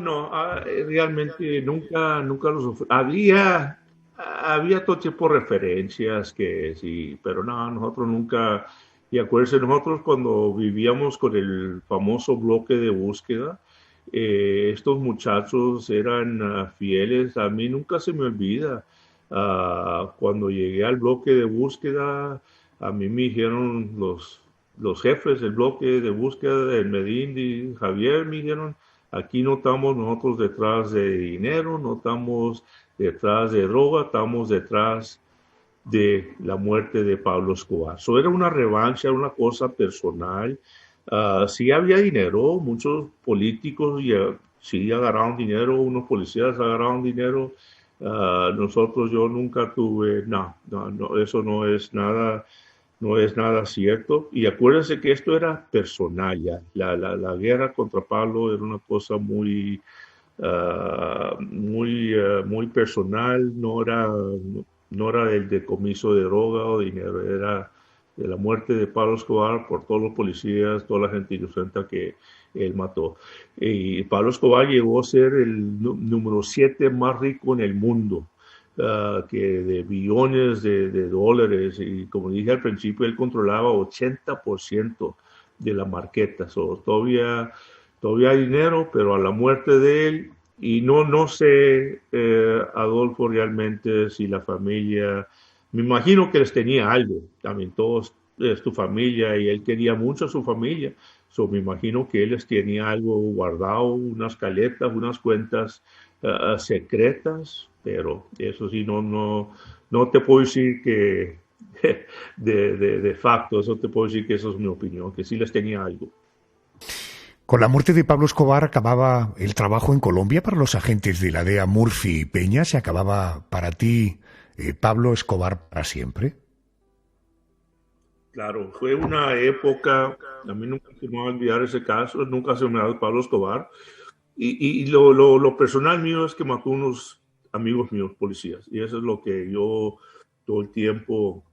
realmente nunca los había todo tipo de referencias que sí, pero no, nosotros nunca. Y acuérdense, nosotros cuando vivíamos con el famoso bloque de búsqueda, estos muchachos eran fieles. A mí nunca se me olvida. Cuando llegué al bloque de búsqueda, a mí me dijeron los jefes del bloque de búsqueda de Medellín y Javier, me dijeron: aquí no estamos nosotros detrás de dinero, no estamos detrás de droga, estamos detrás de la muerte de Pablo Escobar. Era una revancha, una cosa personal. Sí había dinero, muchos políticos sí agarraron dinero, unos policías agarraron dinero. Yo nunca tuve, no, eso no es nada cierto. Y acuérdense que esto era personal ya. La guerra contra Pablo era una cosa muy personal, no era del decomiso de droga o dinero, era de la muerte de Pablo Escobar por todos los policías, toda la gente inocente que él mató. Y Pablo Escobar llegó a ser el número 7 más rico en el mundo, que de billones de dólares, y como dije al principio, él controlaba 80% de la marqueta. Todavía hay dinero, pero a la muerte de él, y no sé, Adolfo, realmente si la familia, me imagino que les tenía algo, también todos es tu familia, y él quería mucho a su familia. Me imagino que él les tenía algo guardado, unas caletas, unas cuentas secretas, pero eso sí, no te puedo decir que de facto, eso te puedo decir que eso es mi opinión, que sí les tenía algo. Con la muerte de Pablo Escobar acababa el trabajo en Colombia para los agentes de la DEA Murphy y Peña. ¿Se acababa para ti Pablo Escobar para siempre? Claro, fue una época, a mí nunca se me va a olvidar ese caso, nunca se me va a olvidar Pablo Escobar. Y lo personal mío es que mató unos amigos míos, policías. Y eso es lo que yo todo el tiempo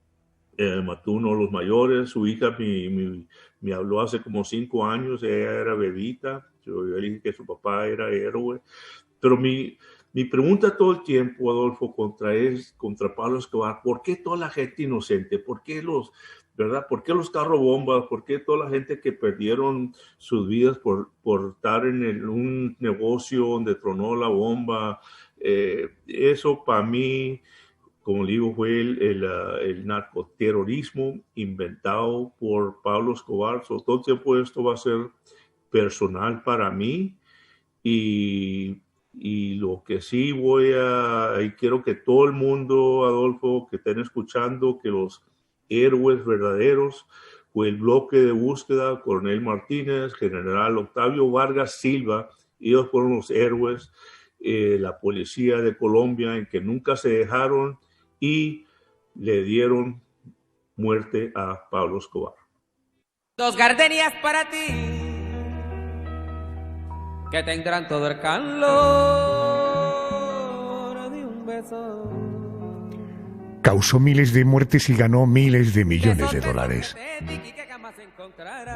mató uno de los mayores. Su hija me habló hace como 5 años, ella era bebita. Yo le dije que su papá era héroe. Pero mi pregunta todo el tiempo, Adolfo, contra Pablo Escobar, ¿por qué toda la gente inocente? ¿Por qué los carro bombas? ¿Por qué toda la gente que perdieron sus vidas por estar en un negocio donde tronó la bomba? Eso para mí, como le digo, fue el narcoterrorismo inventado por Pablo Escobar. Todo el tiempo esto va a ser personal para mí y lo que sí y quiero que todo el mundo, Adolfo, que estén escuchando, que los héroes verdaderos fue el bloque de búsqueda, Coronel Martínez, General Octavio Vargas Silva, ellos fueron los héroes, la policía de Colombia, en que nunca se dejaron y le dieron muerte a Pablo Escobar. 2 gardenias para ti, que tendrán todo el calor de un beso. Causó miles de muertes y ganó miles de millones de dólares.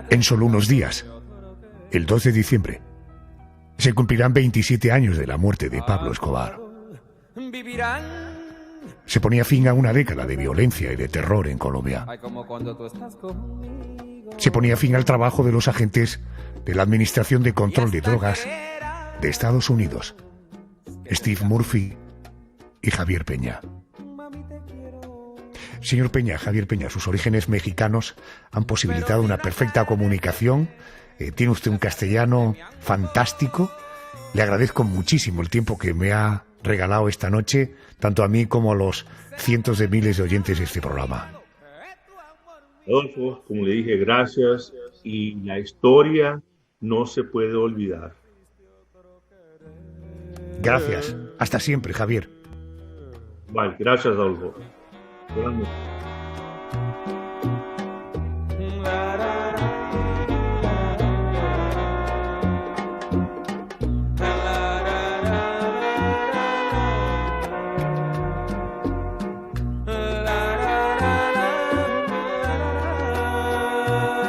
En solo unos días, el 2 de diciembre, se cumplirán 27 años de la muerte de Pablo Escobar. Se ponía fin a una década de violencia y de terror en Colombia. Se ponía fin al trabajo de los agentes de la Administración de Control de Drogas de Estados Unidos, Steve Murphy y Javier Peña. Señor Peña, Javier Peña, sus orígenes mexicanos han posibilitado una perfecta comunicación. Tiene usted un castellano fantástico. Le agradezco muchísimo el tiempo que me ha regalado esta noche, tanto a mí como a los cientos de miles de oyentes de este programa. Adolfo, como le dije, gracias. Y la historia no se puede olvidar. Gracias. Hasta siempre, Javier. Vale, gracias, Adolfo. Buenas noches.